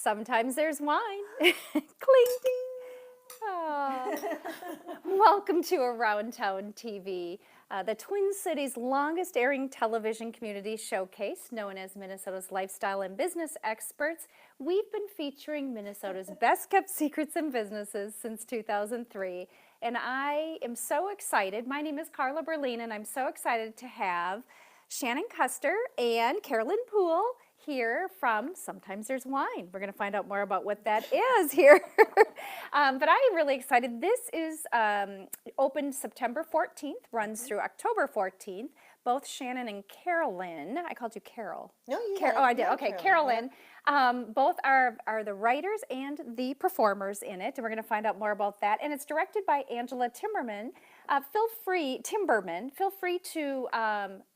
Sometimes there's wine. Cling ding. Oh. Welcome to Around Town TV, the Twin Cities' longest airing television community showcase, known as Minnesota's Lifestyle and Business Experts. We've been featuring Minnesota's best kept secrets and businesses since 2003, and I am so excited. My name is Carla Berlin, and I'm so excited to have Shanan Custer and Carolyn Poole here from Sometimes There's Wine. We're going to find out more about what that is here. But I'm really excited. This is opened September 14th, runs through October 14th. Both Shanan and Carolyn, I called you Carol. No, you Oh, I did. Okay, Carolyn. Both are the writers and the performers in it, and we're going to find out more about that. And it's directed by Angela Timberman. Timberman. Feel free to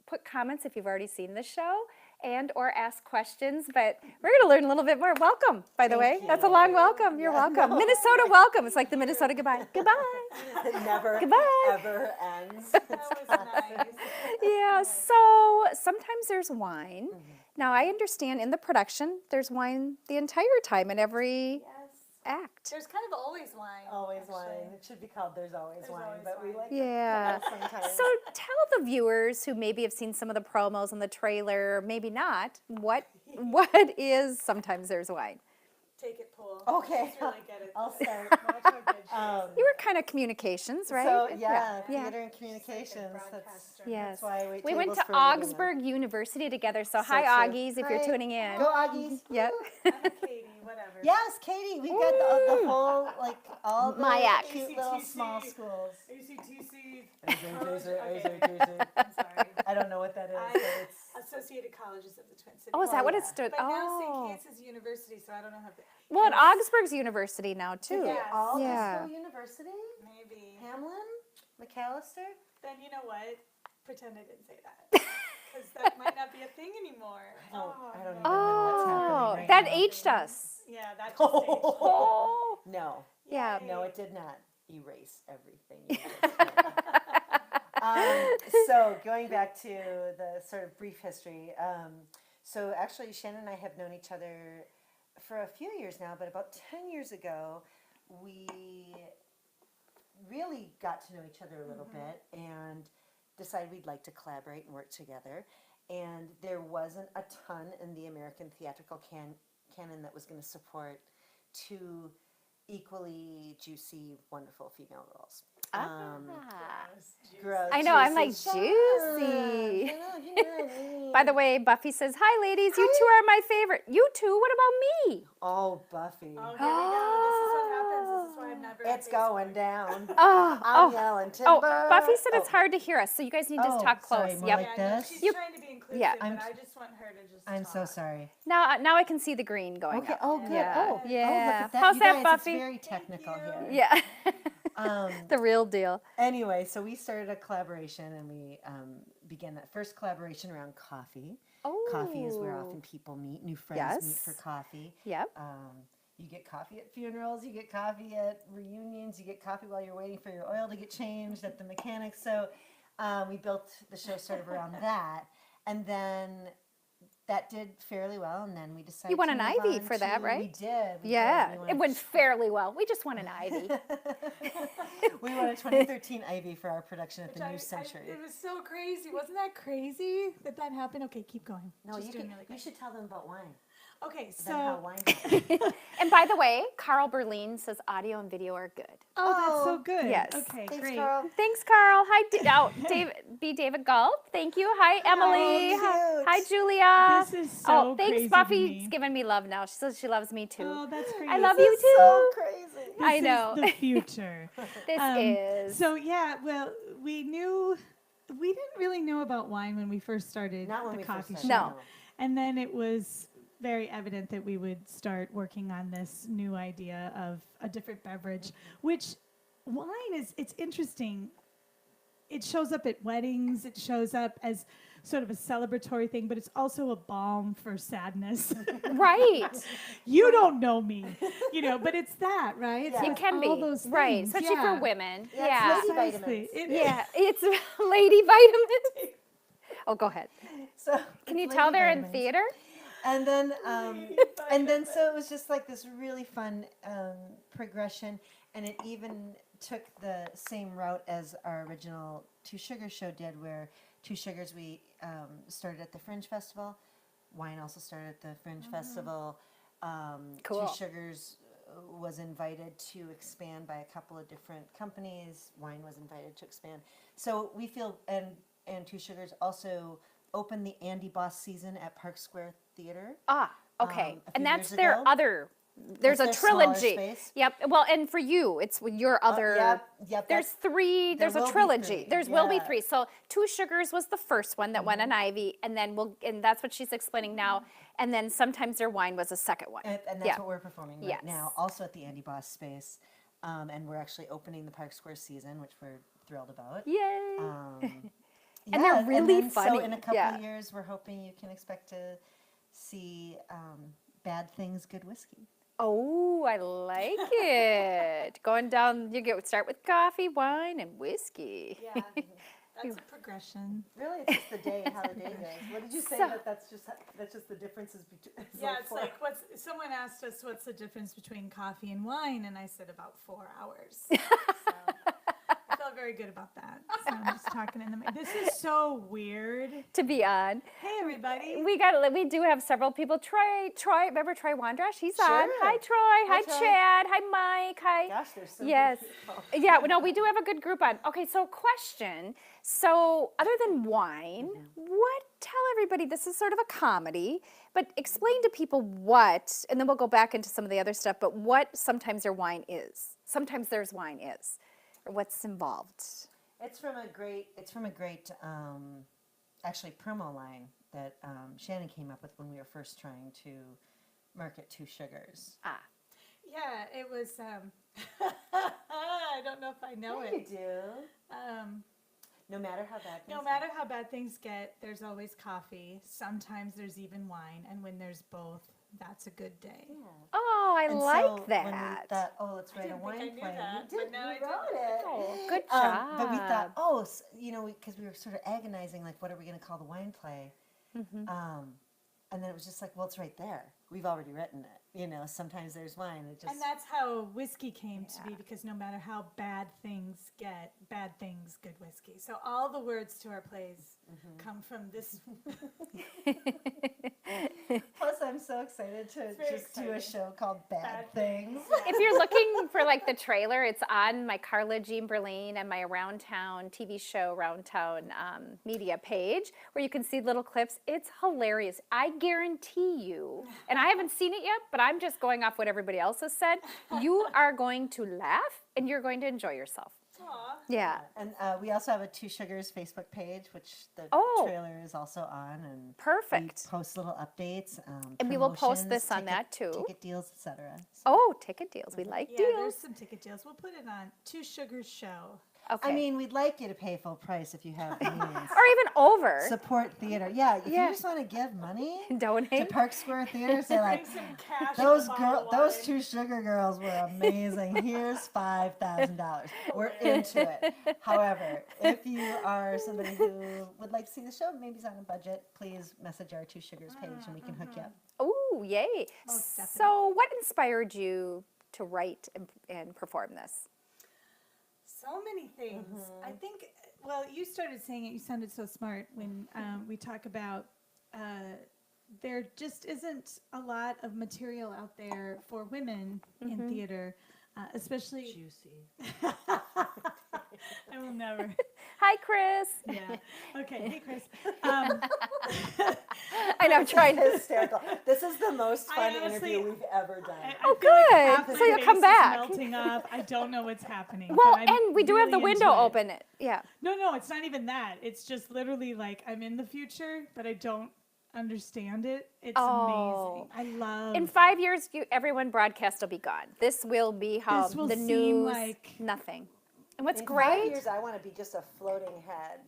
put comments if you've already seen the show and or ask questions, but we're going to learn a little bit more. Welcome, by the way. you. That's a long welcome. You're welcome. Minnesota welcome. It's like the Minnesota goodbye. Goodbye. It never, Goodbye. ever ends. That was nice. Yeah, so sometimes there's wine. Now, I understand in the production, there's wine the entire time in every act. There's kind of always wine. Always actually. wine. It should be called There's Always There's Wine, Always but we Wine. like Yeah. it sometimes. So tell the viewers who maybe have seen some of the promos and the trailer, maybe not, what is Sometimes There's Wine? Take it, Poole. Okay. She's really good at I'll this. start. Watch how good she is. You were kind of communications, right? So, yeah, Yeah. theater and communications. broadcaster. Yes. That's why I wait We went tables to for a living. Augsburg University together, so So hi, true. Augies, if you're Hi. tuning in. Go Augies. Yep. I'm Katie, whatever. Yes, Katie, we've got the whole, like, all the My act. cute little ACTC. small schools. ACTC. ACTC. I'm sorry. I don't know what that is, I- but it's... Associated Colleges of the Twin Cities. Oh, is that what yeah. it stood? But now Oh. St. Kate's is university, so I don't know how. Well, at Augsburg's University now, too. Yeah. All Yeah. Disco University? Maybe. Hamlin? McAllister? Then you know what? Pretend I didn't say that. Because that might not be a thing anymore. I don't even know what's Oh, happening right that now. aged us. Yeah, that just aged. Oh. No, Yeah. no, it did not erase everything. You just said. So going back to the sort of brief history, so actually Shanan and I have known each other for a few years now, but about 10 years ago, we really got to know each other a little bit and decided we'd like to collaborate and work together. And there wasn't a ton in the American theatrical canon that was going to support two equally juicy, wonderful female roles. Gross, I know, I'm like, juicy. juicy. Shut By the way, Buffy says, hi, ladies. You two are my favorite. You two? What about me? Oh, Buffy. Oh, here we go. This is what happens. This is why I'm never. on It's going Facebook. down. Oh, I'm oh, yelling timber. oh. Buffy said it's Oh. hard to hear us, so you guys need to Oh, talk sorry, close. more Yep. like Yeah, no, this? she's You- trying to be inclusive, yeah. but I just want her to just I'm so talk. sorry. Now I can see the green going Okay. up. Oh, good. Yeah. Oh, Yeah. Oh, look at that. How's you that, guys, Buffy? It's very technical here. Yeah. Um, The real deal. Anyway, so we started a collaboration, and we began that first collaboration around coffee. Oh. Coffee is where often people meet, new friends meet Yes. for coffee. Yep. You get coffee at funerals, you get coffee at reunions, you get coffee while you're waiting for your oil to get changed at the mechanic. So we built the show sort of around that. And then that did fairly well, and then we decided You won to an move Ivy on for that, to- right? We did. we Yeah. did. We It went fairly well. We just won an Ivy. We won a 2013 Ivy for our production at Which the New Century. it was so crazy. Wasn't that crazy that happened? Okay, keep going. No, Just you, doing can, really you quick. should tell them about wine. Okay, Then how so. wine happened. And by the way, Carl Berlin says audio and video are good. Oh, that's so Oh, good. yes. Okay, Thanks, great. Carl. Thanks, Carl. Hi, David Gulp. Thank you. Hi, Emily. cute. Hi, Julia. This is so thanks, crazy to Buffy's me. giving me love now. She says she loves me too. Oh, that's great. I love This you is too. so crazy. I This know. is the future. This is. So yeah, well, we didn't really know about wine when we first started Not when the we coffee first shop. started. No. And then it was very evident that we would start working on this new idea of a different beverage, which wine it's interesting. It shows up at weddings, it shows up as sort of a celebratory thing, but it's also a balm for sadness. Right. You don't know me, but it's that, right? It's Yeah. It like can all be. those Right. things, Especially yeah. for women. Yeah, Yeah. it's lady Precisely. vitamins. It- Yeah. It's lady vitamins. Oh, go ahead. So Can you it's tell lady they're in vitamins. theater? And then so it was just like this really fun progression, and it even took the same route as our original Two Sugars show did, where Two Sugars we started at the Fringe Festival. Wine also started at the Fringe Festival. Cool. Two Sugars was invited to expand by a couple of different companies. Wine was invited to expand. So we feel, and Two Sugars also opened the Andy Boss season at Park Square Theater. Ah, okay. a few And that's years their ago. other. There's That's a their smaller trilogy. space. Yep. Well, and for you, it's your other. Yep. There's three. there There's a will be trilogy. three, There's will be yeah. 3. So Two Sugars was the first one that went on Ivy, and then and that's what she's explaining now. And then sometimes their wine was a second one. And that's Yeah. what we're performing right Yes. now, also at the Andy Boss space. And we're actually opening the Park Square season, which we're thrilled about. Yay! And they're really then, funny, So in a couple yeah. of years, we're hoping you can expect to see Bad Things, Good Whiskey. Oh, I like it. Going down, start with coffee, wine, and whiskey. Yeah, that's a progression. Really, it's just the day, how the day goes. What did you say So- that's just the differences between? Yeah, it's like someone asked us what's the difference between coffee and wine, and I said about 4 hours. So I felt very good about that. So I'm just talking in the mic. This is so weird. To be on. Hey everybody. We do have several people. Troy, remember Troy Wandrash? He's on. Sure. Hi Troy. Hi Troy. Chad. Hi Mike. Hi. Gosh, there's so Yes. many people. Yeah, no, we do have a good group on. Okay, so question. So other than wine, tell everybody, this is sort of a comedy, but explain to people what, and then we'll go back into some of the other stuff, but what sometimes their wine is. Sometimes there's wine is, or what's involved. It's from a great actually promo line that Shanan came up with when we were first trying to market Two Sugars. Ah, Yeah, it was. I don't know if I know You it. do. No matter how bad things No matter how bad things get, there's always coffee. Sometimes there's even wine, and when there's both, that's a good day. Yeah. oh, I And like so that. When we thought, oh, let's write a didn't think I wine knew play. that, You but did. now You I wrote did. it. Oh, good job. But we thought, oh, because we were sort of agonizing, like, what are we going to call the wine play? And then it was just like, well, it's right there. We've already written it. Sometimes there's wine. It just And that's how whiskey came to be, because no matter how bad things get, bad things, good whiskey. So all the words to our plays come from this. Plus, I'm so excited to very just do a exciting. show called Bad Bad Things. If you're looking for like the trailer, it's on my Carla Jean Berlin and my Around Town TV show, Around Town media page, where you can see little clips. It's hilarious. I guarantee you, and I haven't seen it yet, but I'm just going off what everybody else has said. You are going to laugh and you're going to enjoy yourself. Aw. Yeah. And we also have a Two Sugars Facebook page, which the Oh. trailer is also on. And Perfect. we post little updates. And we will post promotions, this on that too. Ticket deals, etc. Oh, ticket deals. We like Yeah, deals. there's some ticket deals. We'll put it on Two Sugars Show. Okay. I mean, we'd like you to pay full price if you have the means. or even over. Support theater. Yeah, if Yeah. you just want to give money to Donate. Park Square Theater, say like, Bring some cash. those and a bottle of those wine. Two Sugar girls were amazing. Here's $5,000. We're into it. However, if you are somebody who would like to see the show, maybe it's on a budget, please message our Two Sugars page and we can hook you up. Ooh, yay. Most definitely. So what inspired you to write and perform this? So many things. I think, well, you started saying it, you sounded so smart when we talk about there just isn't a lot of material out there for women in theater, especially. Juicy. I will never. Hi, Chris. Yeah. Okay. Hey, Chris. I know, I'm trying to. Hysterical. This is the most I fun honestly- interview we've ever done. I Oh, feel like good. half my So you'll face come is back. Melting up. I don't know what's happening. Well, but I'm and we do have the really window into it. open. Yeah. No, it's not even that. It's just literally like I'm in the future, but I don't understand it. It's Oh. amazing. I love. In 5 years, everyone broadcast will be gone. This will be how This will the seem news, like- nothing. And what's In great, 5 years, I want to be just a floating head.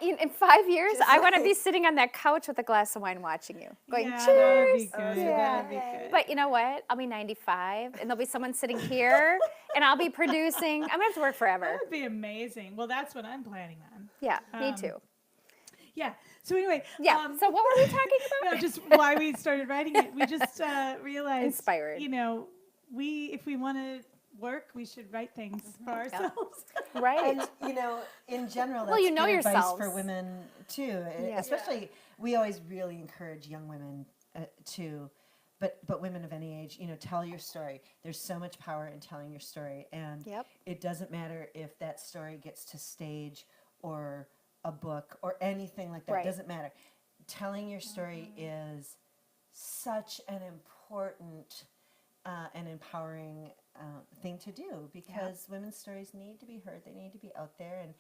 in 5 years, Just I want to be like- sitting on that couch with a glass of wine watching you, going, yeah, cheers. That would be good. Yeah. That would be good. But you know what? I'll be 95, and there'll be someone sitting here, and I'll be producing. I'm going to have to work That forever. would be amazing. Well, that's what I'm planning on. Yeah, me Um, too. Yeah. So anyway, Yeah. So what were we talking about? no, just why we started writing it. We just realized, Inspired. you know, if we want to work, we should write things for ourselves. Right. And, you know, in general, that's Well, you know good advice yourselves. for women, too. Especially, we always really encourage young women to, but women of any age, you know, tell your story. There's so much power in telling your story. And it doesn't matter if that story gets to stage or a book or anything like that. Right. It doesn't matter. Telling your story is such an important and empowering thing to do, because women's stories need to be heard. They need to be out there. And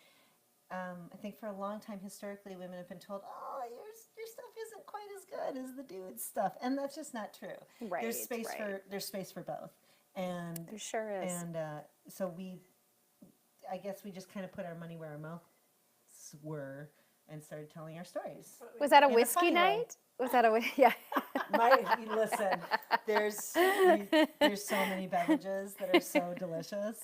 I think for a long time, historically, women have been told, "Oh, your stuff isn't quite as good as the dude's stuff," and that's just not true. Right. There's space for both, and There sure is. And so I guess we just kind of put our money where our mouths were and started telling our stories. Was that a in a whiskey funny way. night? Was that a yeah? Listen, there's so many beverages that are so delicious.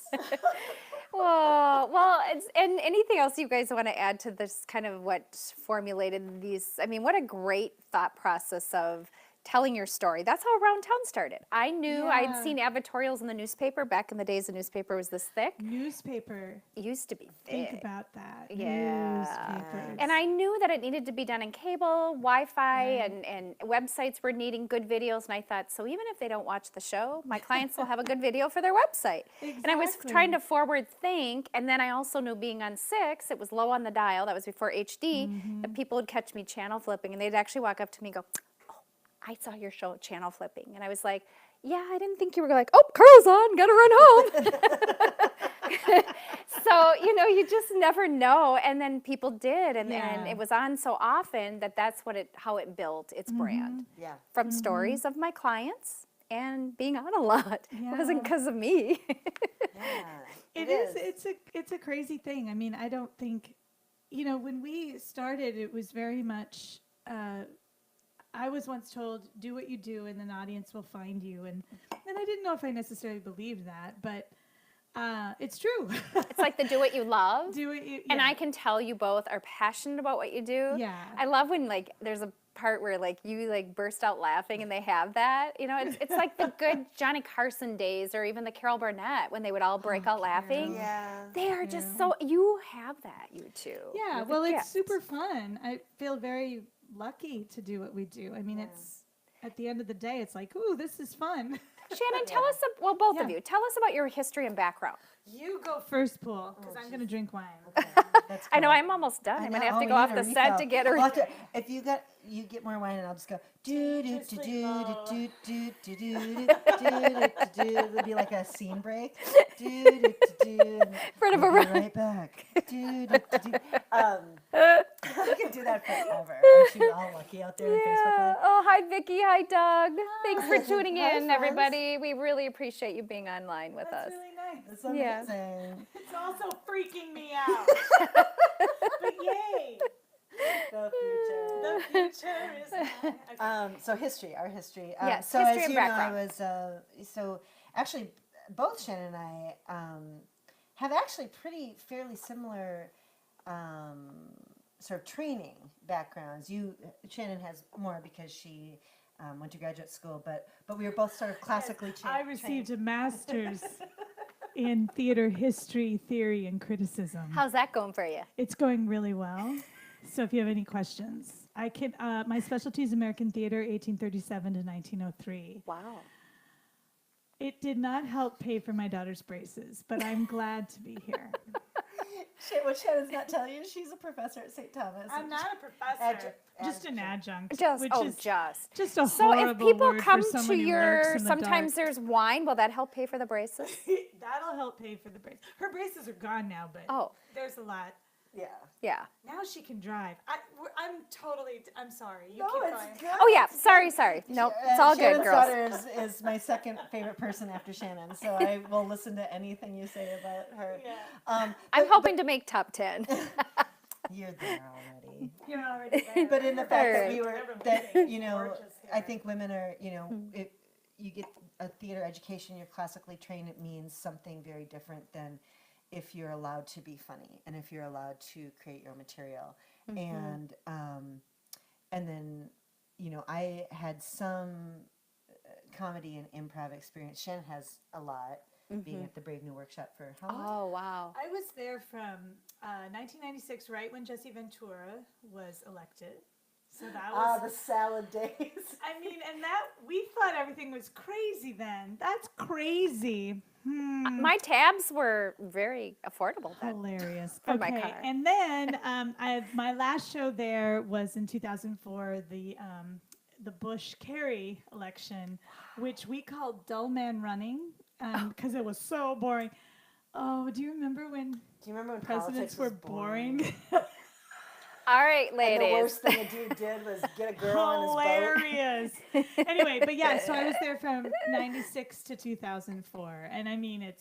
Well, and anything else you guys want to add to this, kind of what formulated these? I mean, what a great thought process of telling your story. That's how Around Town started. I knew I'd seen advertorials in the newspaper back in the days. The newspaper was this thick. Newspaper. It used to be thick. Think about that. Yeah. Newspapers. And I knew that it needed to be done in cable, Wi-Fi, and websites were needing good videos. And I thought, so even if they don't watch the show, my clients will have a good video for their website. Exactly. And I was trying to forward think. And then I also knew, being on 6, it was low on the dial. That was before HD. That people would catch me channel flipping. And they'd actually walk up to me and go, "Oh, I saw your show channel flipping." And I was like, "Yeah, I didn't think you were like, oh, Carl's on, gotta run home." So, you know, you just never know. And then people did. And it was on so often that's how it built its brand. Yeah. From stories of my clients and being on a lot. Yeah. It wasn't because of me. Yeah. It is. It's a crazy thing. I mean, I don't think, you know, when we started, it was very much, I was once told, do what you do and an audience will find you. And I didn't know if I necessarily believed that, but it's true. It's like the do what you love. Do what you, And I can tell you both are passionate about what you do. Yeah. I love when, like, there's a part where, like, you, like, burst out laughing and they have that. You know, it's like the good Johnny Carson days, or even the Carol Burnett, when they would all break out laughing. Yeah. They are just so, you have that, you two. You Yeah, have a well, it's gift. super fun. I feel very lucky to do what we do. I mean, it's, at the end of the day, it's like, ooh, this is fun. Shannon, tell us, both of Yeah. you, tell us about your history and background. You go first, Paul, because I'm going to drink wine. That's I know, cool. I'm almost done. I'm know. going to have Oh, to we go off need a the set to refill. get a We'll have to- if you get more wine, and I'll just go do do do do do do do do do do. It'll be like a scene break. Do do do do. Front of a We'll be run. right back. Do do do do. I can do that forever. Aren't you all lucky out there in Facebook Live? Oh, hi, Vicki. Hi, Doug. Thanks for tuning Hi, in, friends. everybody. We really appreciate you being online with us. That's really nice. It's amazing. It's also freaking me out. But yay. The future. The future is mine. So our history. Yes, so history as and you know, background. I was so actually both Shannon and I have actually fairly similar sort of training backgrounds. Shannon has more because she went to graduate school, but we were both sort of classically I received a master's in theater history, theory, and criticism. How's that going for you? It's going really well. So if you have any questions, I can. My specialty is American theater, 1837 to 1903. Wow. It did not help pay for my daughter's braces, but I'm glad to be here. What Shannon's not telling you, she's a professor at St. Thomas. I'm not a professor, just an adjunct. adjunct. Just. Just a So if horrible people word come for to someone who lurks your, in the sometimes dark. there's wine, will that help pay for the braces? That'll help pay for the braces. Her braces are gone now, but Oh. there's a lot. Yeah. Yeah. Now she can drive. I'm sorry. You No, keep it's going. good. Oh, yeah. Sorry. Nope. It's all good, Shannon's girls. daughter is my second favorite person after Shannon, so I will listen to anything you say about her. Yeah. I'm hoping to make top 10. You're there already. You're already there. But in the fact that we Alright. were, that, you know, I think women are, you know, if you get a theater education, you're classically trained, it means something very different than if you're allowed to be funny and if you're allowed to create your own material. And then, you know, I had some comedy and improv experience. Shannon has a lot, being at the Brave New Workshop for how long? Oh, wow. I was there from 1996, right when Jesse Ventura was elected. So that was the salad days. I mean, and that we thought everything was crazy then. That's crazy. My tabs were very affordable then. Hilarious. For my car. And then my last show there was in 2004, the Bush Kerry election, which we called Dull Man Running because it was so boring. Oh, do you remember when presidents politics were was boring? All right, And ladies. the worst thing a dude did was get a girl on his boat. Hilarious. Anyway, but yeah, so I was there from 96 to 2004. And I mean,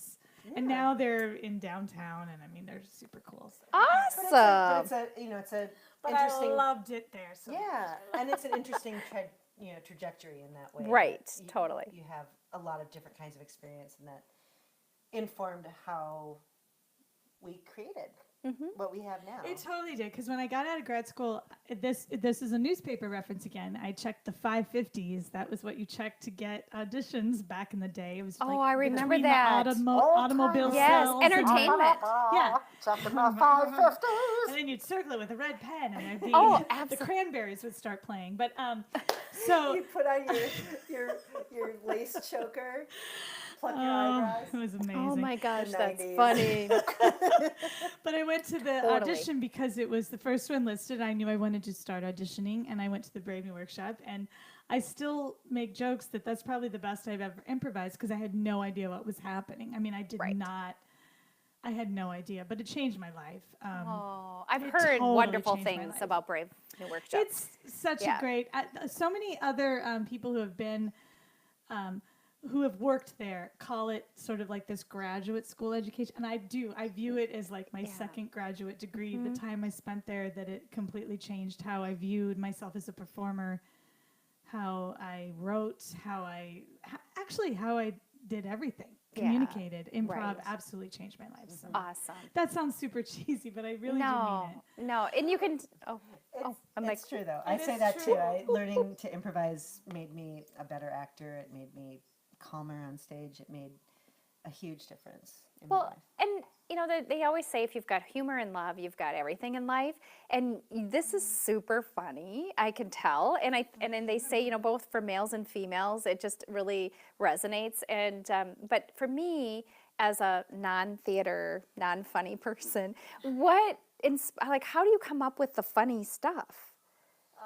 and now they're in downtown, and I mean, they're super cool. So. Awesome. But it's a you know, it's a But interesting. I loved it there. So Yeah, and it's an interesting trajectory in that way. Right, that totally. You have a lot of different kinds of experience, and that informed how we created what we have now. It totally did, because when I got out of grad school, this is a newspaper reference again. I checked the 550s. That was what you checked to get auditions back in the day. It was Oh, I remember between that. the automobile Yes, cells and- entertainment. Yeah. Checking my 550s. And then you'd circle it with a red pen, and there'd be Oh, the absolutely. Cranberries would start playing. But so You put on your lace choker, pluck your oh, eyebrows. it was amazing. Oh my gosh, The that's 90s. funny. But I went to the Totally. audition because it was the first one listed. I knew I wanted to start auditioning, and I went to the Brave New Workshop. And I still make jokes that that's probably the best I've ever improvised because I had no idea what was happening. I mean, I did Right. not. I had no idea, but it changed my life. Oh, I've It heard totally wonderful changed my things life. about Brave New Workshop. It's such Yeah. a great. So many other people who have been, who have worked there, call it sort of like this graduate school education, and I view it as like my second graduate degree. The time I spent there, that it completely changed how I viewed myself as a performer, how I wrote, how I did everything. Yeah. Communicated, improv Right. absolutely changed my life. So. Awesome. That sounds super cheesy, but I really do No, mean it. no, and you can. Oh, I'm like, It's true though. I It say is that true. too. Learning to improvise made me a better actor. It made me calmer on stage. It made a huge difference in my well, life. and you know they always say if you've got humor and love, you've got everything in life. And this is super funny. I can tell, and then they say both for males and females, it just really resonates. And but for me, as a non-theater, non-funny person, how do you come up with the funny stuff?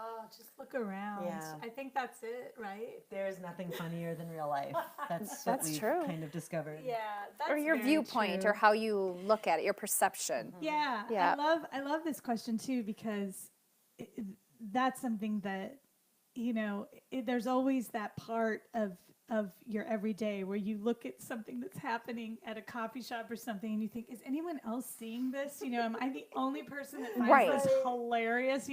Oh, just look around. Yeah. I think that's it, right? There's nothing funnier than real life. That's what That's we've true. kind of discovered. Yeah, that's Or your very viewpoint, true. or how you look at it, your perception. Yeah, Yeah. I love this question too because that's something that there's always that part of your everyday where you look at something that's happening at a coffee shop or something and you think, is anyone else seeing this? Am I the only person that finds Right. this hilarious?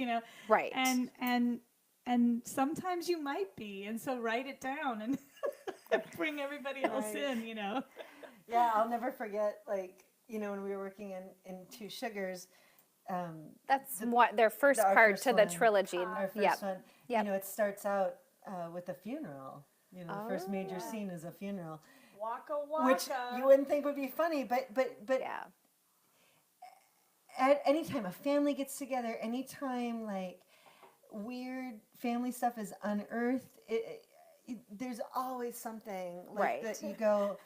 Right. And sometimes you might be, and so write it down and bring everybody else Right. in. Yeah, I'll never forget, when we were working in Two Sugars, That's what their first our part first to the one. trilogy. our first Yep. one, Yep. it starts out with a funeral. The first major scene is a funeral, Waka waka. which you wouldn't think would be funny, but Yeah. at any time a family gets together, anytime weird family stuff is unearthed, there's always something Right. that you go,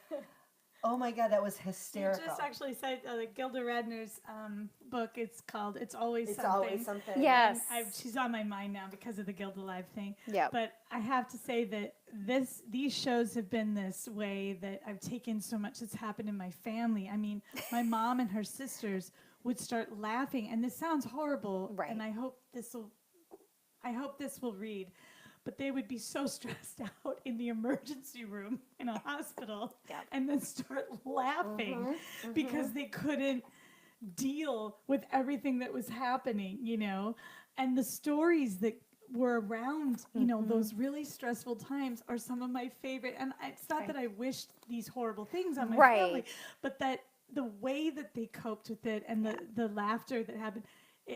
oh my God, that was You hysterical. just actually said Gilda Radner's book. It's called "It's Always It's Something." always something. Yes. She's on my mind now because of the Gilda Live thing. Yep. But I have to say that these shows have been this way that I've taken so much that's happened in my family. I mean, my mom and her sisters would start laughing, and this sounds horrible. Right. And I hope this will read. But they would be so stressed out in the emergency room in a hospital Yep. and then start laughing because they couldn't deal with everything that was happening, and the stories that were around, those really stressful times are some of my favorite. And it's not that I wished these horrible things on my family, Right. but that the way that they coped with it and the laughter that happened,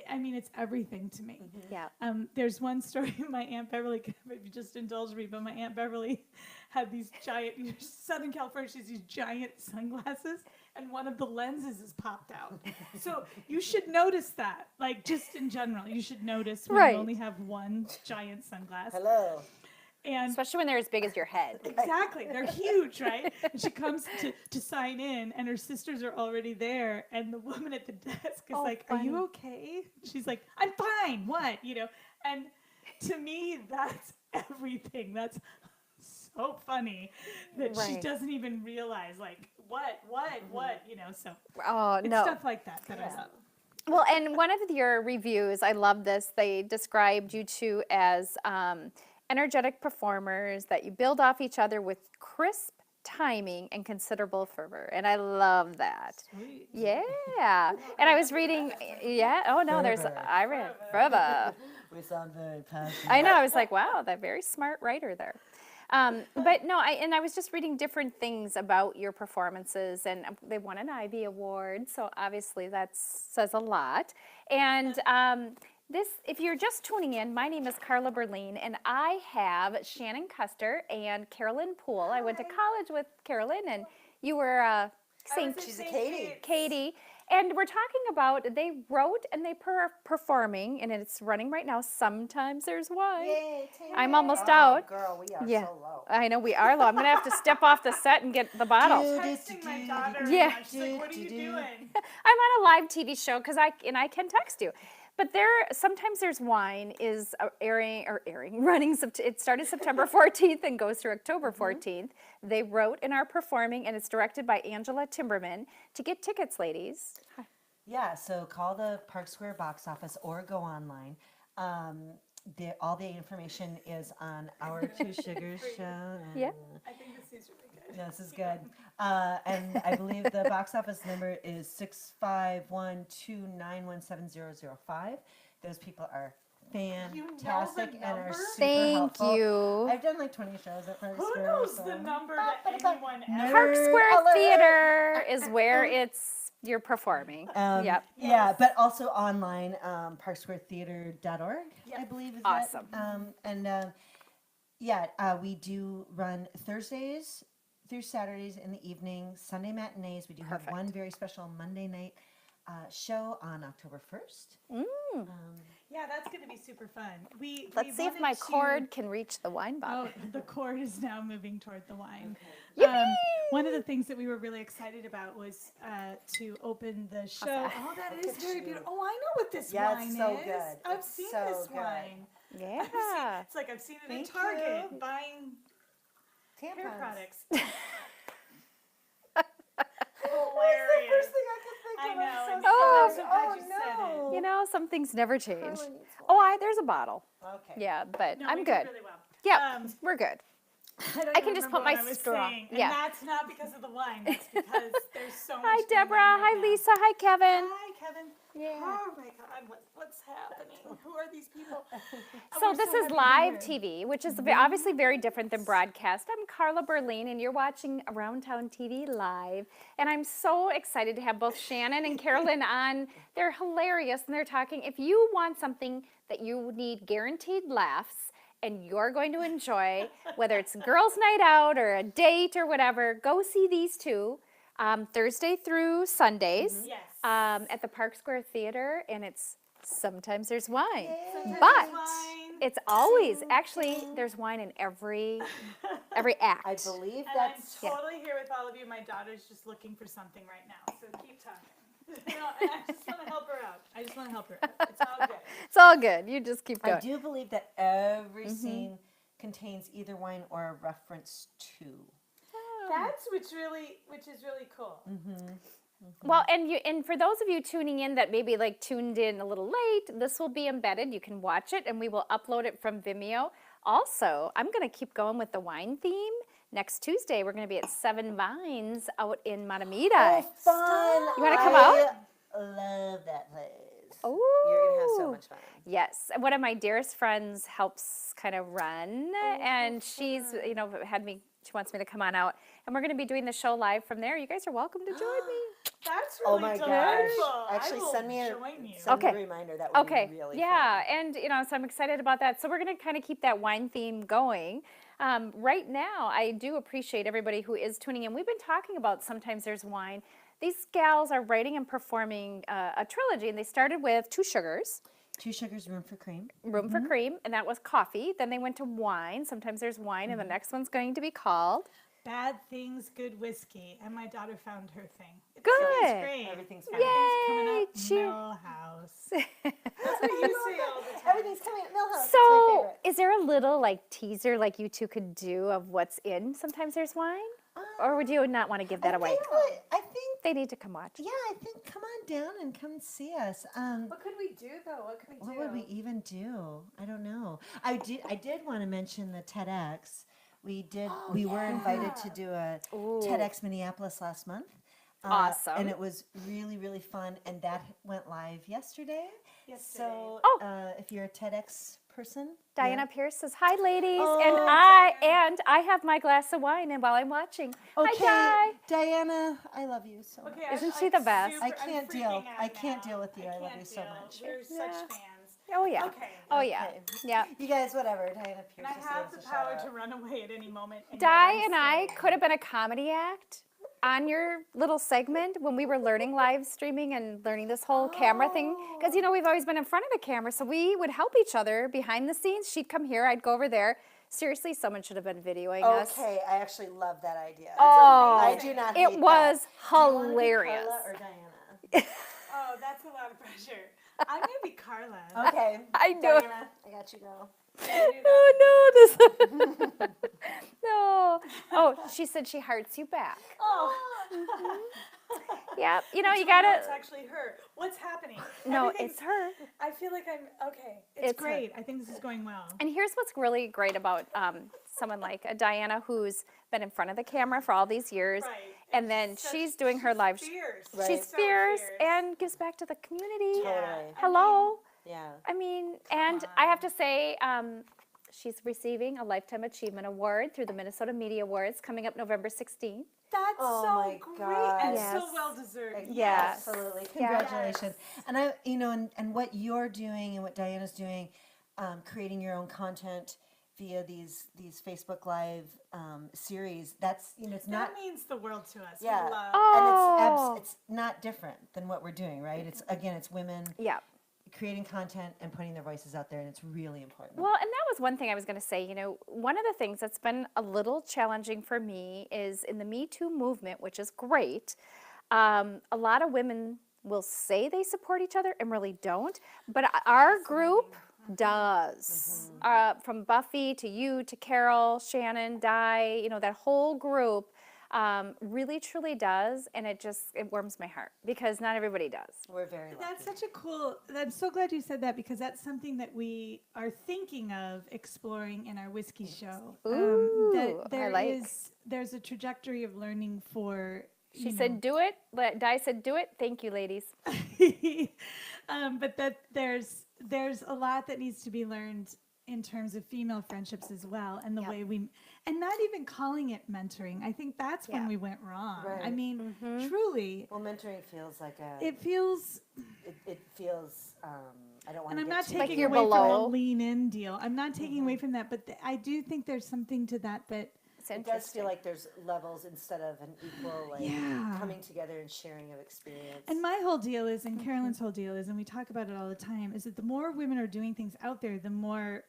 I mean, it's everything to me. Yeah. There's one story my Aunt Beverly, maybe just indulge me, but my Aunt Beverly had these giant, Southern California, she has these giant sunglasses, and one of the lenses is popped out. So you should notice that, like just in general, you should notice when Right. you only have one giant sunglass. Hello. And Especially when they're as big as your head. exactly, they're huge, right? And she comes to sign in, and her sisters are already there, and the woman at the desk is like, "Are you funny. okay?" She's like, "I'm fine." What, And to me, that's everything. That's so funny that she Right. doesn't even realize, like, what, So Oh, it's no. stuff like that I love. Well, and one of your reviews, I love this, they described you two as energetic performers, that you build off each other with crisp timing and considerable fervor. And I love that. Sweet. Yeah. And I was reading, oh no, Fervor. I read fervor. We sound very passionate. I know. I was like, wow, that very smart writer there. But no, I was just reading different things about your performances, and they won an Ivey Award, so obviously that says a lot. And if you're just tuning in, my name is Carla Berlin, and I have Shanan Custer and Carolyn Poole. I went to college with Carolyn, and you were St. She's a Katie. Katie. And we're talking about, they wrote and they performing, and it's running right now, Sometimes There's Wine. Yay, I'm almost oh, out. Girl, we are Yeah. so low. I know we are low. I'm going to have to step off the set and get the bottle. Texting my daughter, Yeah. she's like, "What are you doing?" I'm on a live TV show because I can text you. But Sometimes There's Wine is running. It started September 14th and goes through October 14th. They wrote and are performing, and it's directed by Angela Timberman. To get tickets, ladies. Yeah, so call the Park Square box office or go online. All the information is on Our Two Sugars show. Yeah. I think this is really good. This is good. And I believe the box office number is 65129170005. Those people are fantastic and are number? super Thank helpful. you. I've done like 20 shows at Park Who Square. knows so- the number that anyone ever? Park Square alert. Theater is where you're performing. Yep. Yeah, but also online, parksquaretheater.org, I believe is Awesome. that. We do run Thursdays through Saturdays in the evening, Sunday matinees. We do have one very special Monday night show on October 1st. Yeah, that's going to be super fun. Let's see if my cord can reach the wine bottle. Oh, the cord is now moving toward the wine. Yippee! One of the things that we were really excited about was to open the show. Oh, that is very beautiful. Oh, I know what this Yeah, wine it's so is. good. I've It's seen so this good. wine. Yeah. It's like I've seen it in Thank Target you. buying hair Tampons. products. Hilarious. Hilarious. I I could know. think and of. Oh, I'm so glad you said it. You know, some things never change. Carolyn needs Oh, there's a bottle. Okay. Yeah, but No, I'm we good. did really well. Yeah, Um, we're good. don't I can even just remember put my what I was straw. saying, Yeah. And that's not because of the wine. That's because there's so much Hi, going Deborah. on right Hi, now. Lisa. Hi, Kevin. Hi, Kevin. Yeah. Oh my God, what's happening? Who are these people? So we're this so is happy to live be TV, which is obviously very different than broadcast. I'm Carla Berlin, and you're watching Around Town TV live. And I'm so excited to have both Shanan and Carolyn on. They're hilarious, and they're talking. If you want something that you need guaranteed laughs, and you're going to enjoy, whether it's girls' night out or a date or whatever, go see these two Thursday through Sundays Yes. at the Park Square Theater, and it's Sometimes There's Wine. Sometimes But there's wine. it's always, actually, there's wine in every act. I believe And that's I'm totally here with all of you. My daughter's just looking for something right now, so keep talking. And I just want to help her out. It's all good. It's all good. You just keep I going. do believe that every scene contains either wine or a reference to. That's which is really cool. Well, and for those of you tuning in that maybe like tuned in a little late, this will be embedded. You can watch it, and we will upload it from Vimeo. Also, I'm going to keep going with the wine theme. Next Tuesday, we're going to be at Seven Vines out in Matamita. Oh, fun! You wanna come out? I love that place. Oh, You're gonna have so much fun. Yes, one of my dearest friends helps kind of run, and she's had me She wants me to come on out, and we're going to be doing the show live from there. You guys are welcome to join me. That's Oh really my delightful. gosh. I Actually, will send me join you. Okay. a reminder. That would Okay. be really Yeah, fun. and so I'm excited about that. So we're going to kind of keep that wine theme going. Right now, I do appreciate everybody who is tuning in. We've been talking about Sometimes There's Wine. These gals are writing and performing a trilogy, and they started with 2 Sugars. 2 Sugars, Room for Cream. Room for Cream, and that was coffee. Then they went to wine. Sometimes There's Wine, and the next one's going to be called Bad Things, Good Whiskey. And my daughter found her thing. Good. It's great. Everything's fine. Everything's coming Yay, up. cheer. Millhouse. That's what you say all the time. Everything's coming at Millhouse. It's my So, favorite. is there a little like teaser like you two could do of what's in Sometimes There's Wine? Or would you not want to give that away? I think, They need to come watch. yeah, I think come on down and come and see us. What could we do, though? What could we do? What would we even do? I don't know. I did want to mention the TEDx. We were invited to do a TEDx Minneapolis last month. Awesome. And it was really, really fun. And that went live yesterday. So if you're a TEDx person. Diana Pierce says, "Hi, ladies," Oh, and I have my glass of wine, and while I'm watching, Okay, hi, Diana, I love you so much. Okay, Isn't she the best? I can't deal. I can't deal with you. I love can't you so deal. much. We're such Yeah. fans. Di. Oh yeah, Okay. oh yeah, Okay. yeah. You guys, whatever. Diana Pierce. And I just have the loves a power shout to out. run away at any moment. And Di yet I'm and I staying. could have been a comedy act on your little segment when we were learning live streaming and learning this whole camera thing. Because, we've always been in front of the camera, so we would help each other behind the scenes. She'd come here, I'd go over there. Seriously, someone should have been videoing us. Okay, I actually love that idea. Oh, I do not hate it was that. Do you wanna be hilarious. Carla or Diana? Oh, that's a lot of pressure. I'm going to be Carla. Okay. I know it. Diana, I got you, girl. Oh, no, this. No. Oh, she said she hearts you back. Oh. Yeah, you No, it's gotta. actually her. What's happening? No, Everything's- it's her. I feel like I'm okay. It's It's great. I think this is going well. And here's what's really great about someone like a Diana who's been in front of the camera for all these years, Right. and then she's doing her live. Fierce. Right. She's So fierce and gives back to the community. Totally. Hello. Yeah. I mean, and I have to say, she's receiving a Lifetime Achievement Award through the Minnesota Media Awards coming up November 16th. That's Oh so my great gosh. and Yes. so well deserved. Yes. Absolutely. Yes. Congratulations. And and what you're doing and what Diana's doing, creating your own content via these Facebook Live series. That's it's not. That means the world to us. Yeah. We love. Oh. And it's not different than what we're doing, right? It's women Yeah. creating content and putting their voices out there, and it's really important. Well, and that was one thing I was going to say. One of the things that's been a little challenging for me is in the Me Too movement, which is great. A lot of women will say they support each other and really don't. But our group does. From Buffy to you to Carol, Shanan, Di, that whole group really truly does. And it warms my heart because not everybody does. We're very lucky. That's such a cool. I'm so glad you said that because that's something that we are thinking of exploring in our whiskey show. Ooh, that I like. There's a trajectory of learning for. She said, do it. Di said, do it. Thank you, ladies. But that there's a lot that needs to be learned in terms of female friendships as well, and the Yep. way and not even calling it mentoring. I think that's when Yeah. we went wrong. I Right. mean, truly, Well, mentoring feels like it feels. it feels. I don't want And to I'm get not too taking you're away below. from a lean in deal. I'm not taking away from that, but I do think there's something to that. It's It does interesting. feel like there's levels instead of an equal, Yeah. coming together and sharing of experience. And my whole deal is, and Carolyn's whole deal is, and we talk about it all the time, is that the more women are doing things out there, the more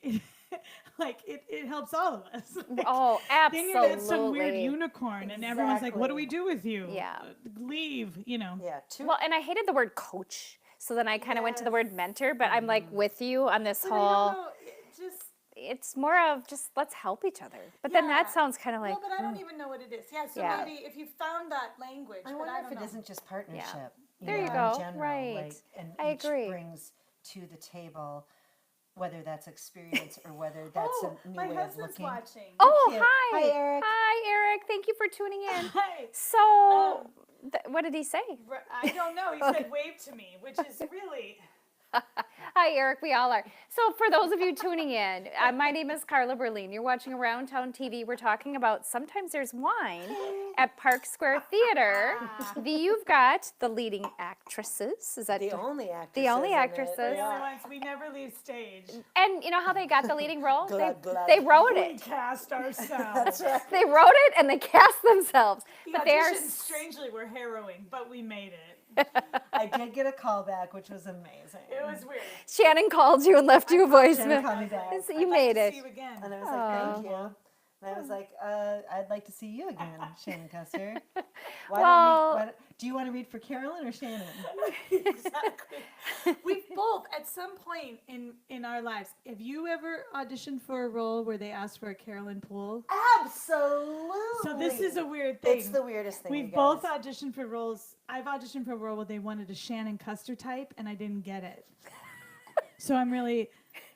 it helps all of us. Oh, Then you're that some weird absolutely. unicorn, and everyone's like, "What do we do with you? Yeah. Leave." yeah, Well, and I hated the word coach. So then I kind of went to the word mentor, but I'm like with you on this But I whole. don't know, It's more of just let's help each other. But then that Yeah. sounds kind of like. well, but I don't even know what it is. Yeah, so Yeah. maybe if you found that language, I but wonder I if don't it know. isn't just partnership. There you in go. general, Right. and I each agree. brings to the table, whether that's experience or whether that's a new my way of husband's looking. watching. Oh, cute. hi. Hi, Eric. Hi, Eric. Thank you for tuning in. Hi. So, what did he say? I don't know. He said wave to me, which is really. Hi, Eric. We all are. So, for those of you tuning in, my name is Carla Berlin. You're watching Around Town TV. We're talking about Sometimes There's Wine at Park Square Theater. You've got the leading actresses. Is that The only actresses. the only in it. actresses? The only ones, we never leave stage. And you know how they got the leading role? Glad. They wrote We it. cast ourselves. That's right. They wrote it and they cast themselves. The But they are auditions, strangely, were harrowing, but we made it. I did get a call back, which was amazing. It was weird. Shannon called you and left you a Shannon voicemail. called me back. So you made I'd like to it. see you again. And I was like, thank you. And I was like, I'd like to see you again, Shanan Custer. Do you want to read for Carolyn or Shanan? Exactly. We've both, at some point in our lives, have you ever auditioned for a role where they asked for a Carolyn Poole? Absolutely. So this is a weird thing. It's the weirdest thing. We've you both guys. auditioned for roles. I've auditioned for a role where they wanted a Shanan Custer type, and I didn't get it. So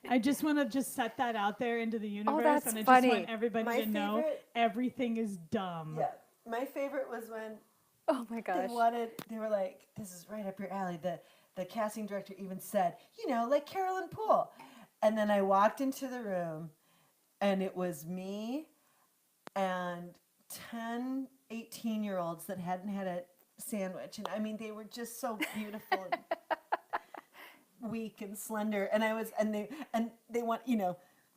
I just want to set that out there into the universe, that's and I funny. just want everybody My to know favorite- everything is dumb. Yeah. My favorite was when Oh my gosh. they were like, this is right up your alley. The casting director even said, like Carolyn Poole. And then I walked into the room and it was me and 10, 18-year-olds that hadn't had a sandwich. And I mean, they were just so beautiful and weak and slender. And they want,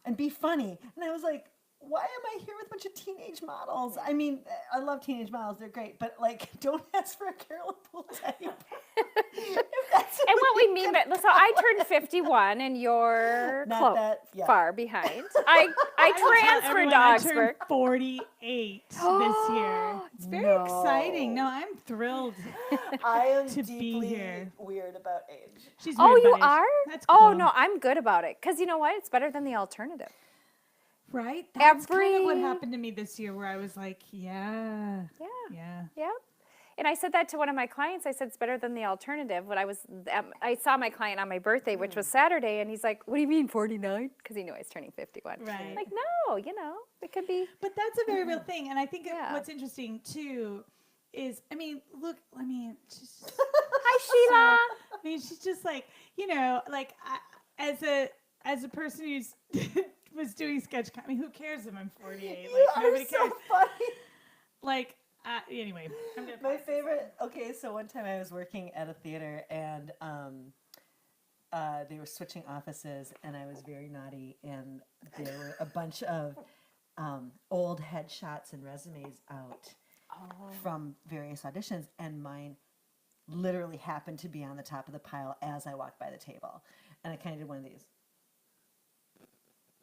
and be funny. And I was like, why am I here with a bunch of teenage models? I mean, I love teenage models. They're great. But, don't ask for a Carolyn Poole type. And what we mean by so I turned 51 and you're Not that, yeah. far behind. I transferred Everyone, to I Augsburg. turned 48 this year. It's very No. exciting. No, I'm thrilled. I am to be deeply here. weird about age. She's Oh, weird you about age. are? That's Oh cool. no, I'm good about it. Because you know what? It's better than the alternative. Right? That's kind of what Every- happened to me this year, where I was like, yeah. Yeah. And I said that to one of my clients. I said it's better than the alternative. When I saw my client on my birthday, which was Saturday, and he's like, "What do you mean 49?" Because he knew I was turning 51. Right. I'm like, no, it could be. But that's a very real thing. And I think Yeah. what's interesting, too, is, she's just, Hi, Sheila. she's just like, as a person who's was doing sketch comedy, who cares if I'm 48? You Like, are nobody so cares. funny. Anyway. I'm gonna My pause. favorite. Okay, so one time I was working at a theater and they were switching offices, and I was very naughty, and there were a bunch of old headshots and resumes out from various auditions, and mine literally happened to be on the top of the pile as I walked by the table, and I kind of did one of these.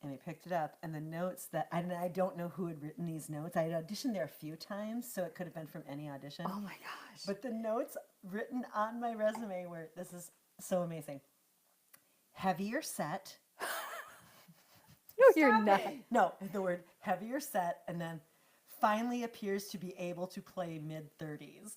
And I picked it up, and the notes that I don't know who had written these notes. I had auditioned there a few times, so it could have been from any audition. Oh my gosh. But the notes written on my resume were, this is so amazing. Heavier set. No, you're not. No, the word heavier set, and then finally appears to be able to play mid-30s.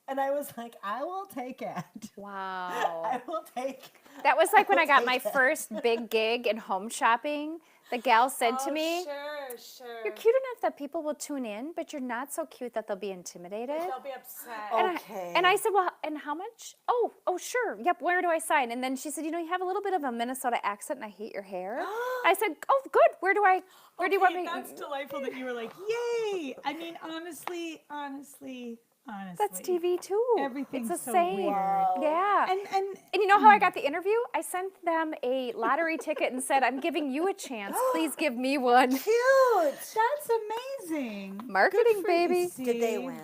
And I was like, I will take it. Wow. I will take. That was like when I got my take it. first big gig in home shopping. The gal said to me, Sure. "You're cute enough that people will tune in, but you're not so cute that they'll be intimidated." They'll be upset. Okay. And I said, "Well, and how much?" Oh, sure. Yep, where do I sign? And then she said, "You have a little bit of a Minnesota accent and I hate your hair." I said, "Oh, good. Where do you want me?" That's delightful that you were like, yay. I mean, honestly. That's TV too. Everything's it's the so same. weird. Yeah. And you know how I got the interview? I sent them a lottery ticket and said, "I'm giving you a chance. Please give me one." Cute. that's amazing. Marketing, Good for you, baby. Steve. Did they win?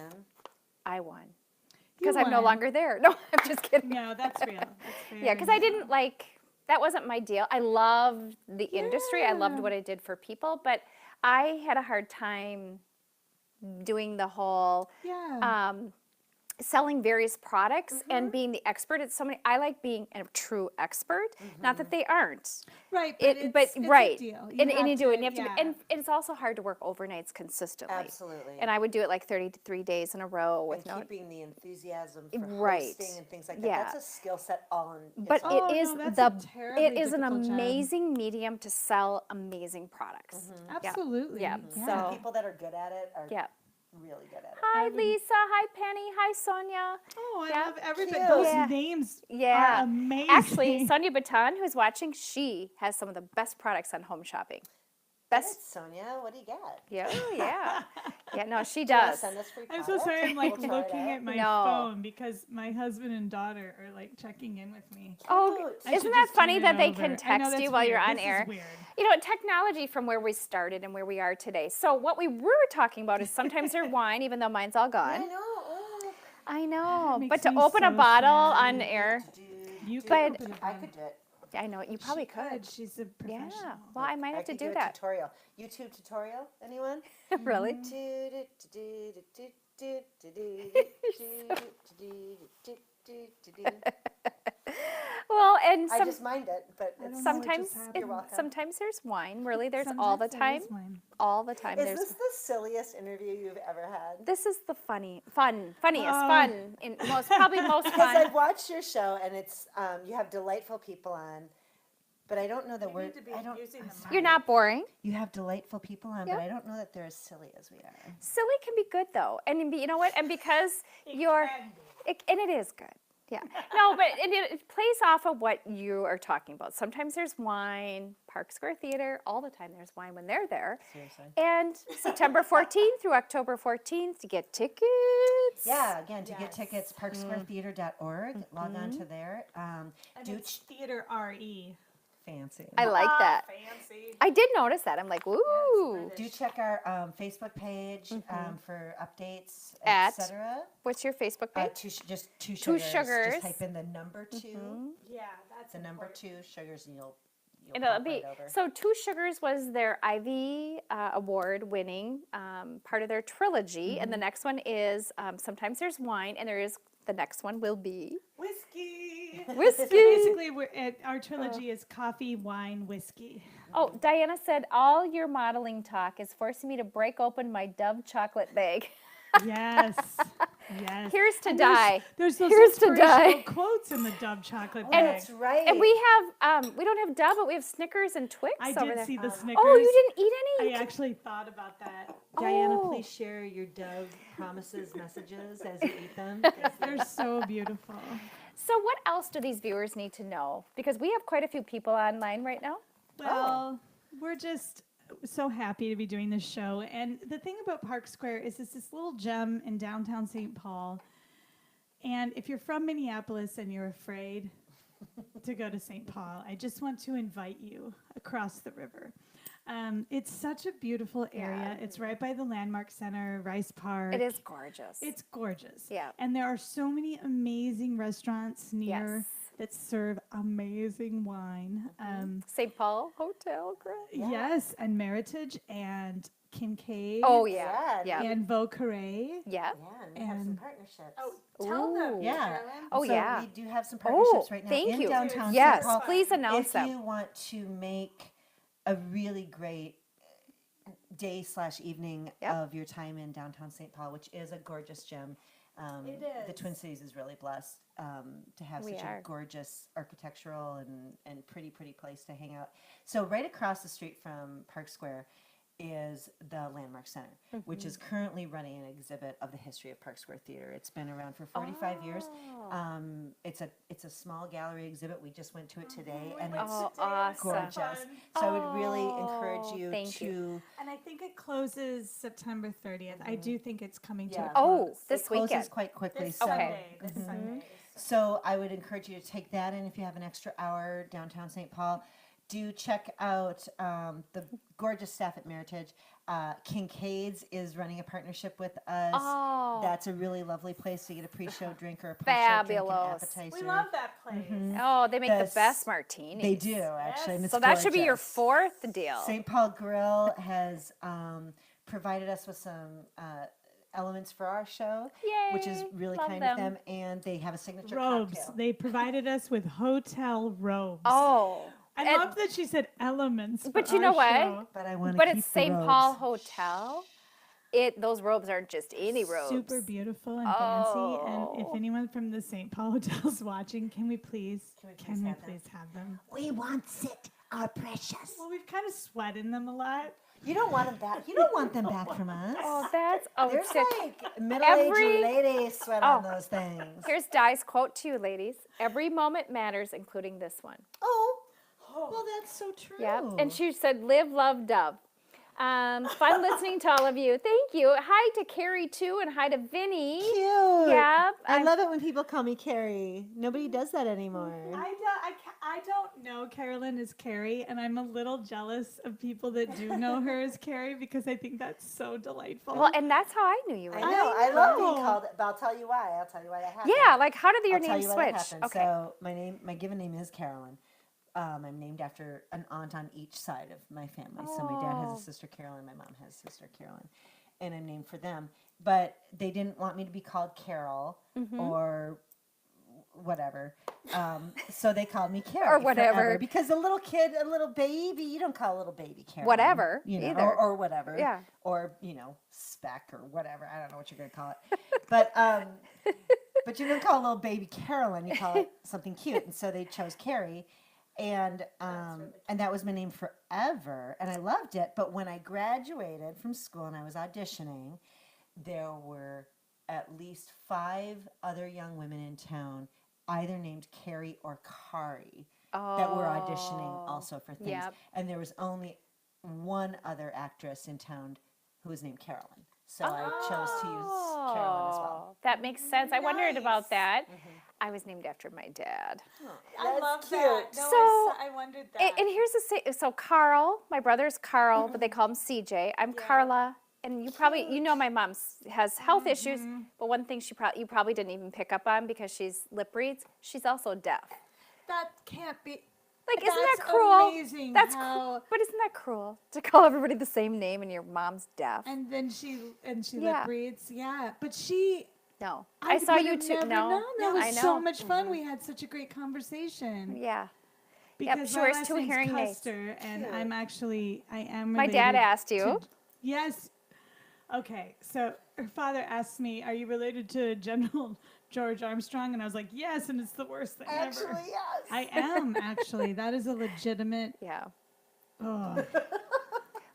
I won. You Because I'm no won. longer there. No, I'm just kidding. No, that's real. That's Yeah, because I didn't that wasn't my deal. I loved the industry. I loved what I did for people, but I had a hard time doing the whole Yeah. selling various products and being the expert at so many. I like being a true expert. Not that they aren't. Right. But it's right. A deal. And you do it. And, you have yeah. to, and it's also hard to work overnights consistently. Absolutely. And I would do it like 33 days in a row with and no. keeping the enthusiasm for Right. hosting and things like that. Yeah. That's a skill set all in But its own. Oh, it is no, that's a terribly it is an difficult job. amazing medium to sell amazing products. Absolutely. Yeah. The So people that are good at it are yeah. really good at it. Hi, Lisa. Hi, Penny. Hi, Sonia. Oh, I Yeah. love everybody. Cute. Those Yeah. names Yeah. are amazing. Actually, Sonia Baton, who's watching, she has some of the best products on home shopping. Best. Yes, Sonia, what do you got? Yeah, yeah. Yeah, no, she Do you wanna does. send us free I'm products? so sorry. I'm like We'll try it looking out. at my No. phone because my husband and daughter are like checking in with me. Oh, Cute. I isn't should that just funny turn that it they over. can I know text that's you while you're weird. on This air? is weird. You know, technology from where we started and where we are today. So what we were talking about is sometimes their wine, even though mine's all I gone. know. Oh. I know, makes but to me open a so bottle sad. on air, You But- could open a I bottle. could do it. I know you probably She could. She's a professional. Yeah. Well, I might have to could do a that. tutorial. YouTube tutorial? Anyone? Really? Well, and I just mind it, but I it's don't know what sometimes just happened. You're welcome. sometimes there's wine. Really, there's all the time. Sometimes there is wine. All the time. Is There's. this the silliest interview you've ever had? This is the funniest, Oh. fun, in probably most Because fun. I've watched your show and it's you have delightful people on, but I don't know that we're. I don't. using I'm the sorry. You're not boring. You have delightful people on, Yep. but I don't know that they're as silly as we are. Silly can be good though, and you know what? And because you're, and it is good. Yeah. No, but it plays off of what you are talking about. Sometimes there's wine, Park Square Theater, all the time there's wine when they're there. Seriously. And September 14th through October 14th to get tickets. Yeah, again, to get Yes. tickets, parksquaretheater.org. Log on to there. And Do it's theater RE. fancy. I like that. Fancy. I did notice that. I'm like, woo. Do check our Facebook page for updates, At? etc. What's your Facebook page? Just two Two sugars. sugars. Just type in the number 2, Yeah, that's the number 2 sugars, and you'll And it'll pop be right over. so. Two Sugars was their Ivey Award winning part of their trilogy, and the next one is Sometimes There's Wine, and the next one will be whiskey. whiskey. Basically, our trilogy is coffee, wine, whiskey. Oh, Diana said all your modeling talk is forcing me to break open my Dove chocolate bag. Yes. Yes. Here's to And die. There's those Here's to inspirational die. quotes in the Dove chocolate Oh, bag. that's right. And we have we don't have Dove, but we have Snickers and Twix I over did there. see the Snickers. Oh, you didn't eat any? I actually thought about that. Diana, Oh. please share your Dove promises messages as you eat them. They're so beautiful. So what else do these viewers need to know? Because we have quite a few people online right now. Well, we're just so happy to be doing this show. And the thing about Park Square is it's this little gem in downtown St. Paul. And if you're from Minneapolis and you're afraid to go to St. Paul, I just want to invite you across the river. It's such a beautiful area. It's right by the Landmark Center, Rice Park. It is gorgeous. It's gorgeous. Yeah. And there are so many amazing restaurants near Yes. that serve amazing wine. St. Paul Hotel, correct? Yes, and Meritage and Kincaid. Oh yeah. Yeah. Yeah. And Vauqueray. Yeah. Yeah, and we have some And- partnerships. Tell them. Ooh. Yeah. Oh, So yeah. we do have some Oh, partnerships right now thank in you. downtown Yes, St. Paul. please announce If them. you want to make a really great day/evening Yep. of your time in downtown St. Paul, which is a gorgeous gem. It The is. Twin Cities is really blessed to have We such are. a gorgeous architectural and pretty place to hang out. So right across the street from Park Square is the Landmark Center, which is currently running an exhibit of the history of Park Square Theater. It's been around for 45 years. Oh. It's a small gallery exhibit. We just went to it today, and it's Oh, awesome. gorgeous. So I would really encourage you thank to. you. And I think it closes September 30th. I do think it's coming to a Yeah. Oh, close. this It closes weekend. quite quickly. This So, Sunday. This Sunday. so I would encourage you to take that in if you have an extra hour downtown St. Paul. Do check out the gorgeous staff at Meritage. Kincaid's is running a partnership with us. Oh. That's a really lovely place to get a pre-show drink or a post-show Fabulous. drink and appetizer. We love that place. Oh, they make the This- best martinis. They do, actually. And it's So that should be your gorgeous. fourth deal. St. Paul Grill has provided us with some elements for our show, which is Yay, really love kind them. of them. And they have a signature Robes. cocktail. They provided us with hotel robes. Oh. I and- love that she said elements. But for you know our what? show. But I want to But keep it's the St. robes. Paul Hotel. Those robes aren't just any robes. Super beautiful and Oh. fancy. And if anyone from the St. Paul Hotel is watching, can we please have them? We want it, our precious. Well, we've kind of sweat in them a lot. You don't want them back. You don't want them back from us. Oh, There's shit. like middle-aged Every- ladies sweat on those things. Here's Di's quote to you, ladies. Every moment matters, including this one. Oh, well, that's so true. Yep. And she said, live, love, dove. Fun listening to all of you. Thank you. Hi to Carrie, too, and hi to Vinny. Cute. Yep. I love it when people call me Carrie. Nobody does that anymore. I don't know Carolyn as Carrie, and I'm a little jealous of people that do know her as Carrie because I think that's so delightful. Well, and that's how I knew you were. I know. I love being know. called. But I'll tell you why. I'll tell you why that happened. Yeah, like how did your I'll tell name you why that switch? happened. Okay. So my given name is Carolyn. I'm named after an aunt on each side of my family. So my dad has a sister Carolyn, my mom has a sister Carolyn, and I'm named for them. But they didn't want me to be called Carol or whatever. So they called me Carrie Or whatever. forever. Because a little kid, a little baby, you don't call a little baby Carolyn. Whatever, You know, either. or whatever. Yeah. Or, Speck or whatever. I don't know what you're going to call it. But but you don't call a little baby Carolyn. You call it something cute. And so they chose Carrie. And that was my name forever. And I loved it. But when I graduated from school and I was auditioning, there were at least 5 other young women in town, either named Carrie or Kari, that were auditioning also for things. Yep. And there was only one other actress in town who was named Carolyn. So I chose to use Carolyn as well. That makes sense. I wondered about that. I was named after my dad. I love cute. that. No, So- I wondered that. And here's the so Carl, my brother's Carl, but they call him CJ. I'm Carla, and you know my mom has health issues, but one thing you probably didn't even pick up on because she's lip reads, she's also deaf. That can't be. Like, isn't that That's cruel? amazing That's how- but isn't that cruel to call everybody the same name and your mom's deaf? And then she Yeah. lip reads. Yeah, but she. No, I saw you would've too. never No, known. That was I know. so much fun. We had such a great conversation. Yeah. Because she my wears last 2 name's hearing aids. Custer, and I am. My dad related asked you. to- yes. Okay, so her father asked me, "Are you related to General George Armstrong?" And I was like, "Yes," and it's the worst thing ever. Actually, yes. I am actually. That is a legitimate. Yeah. Oh,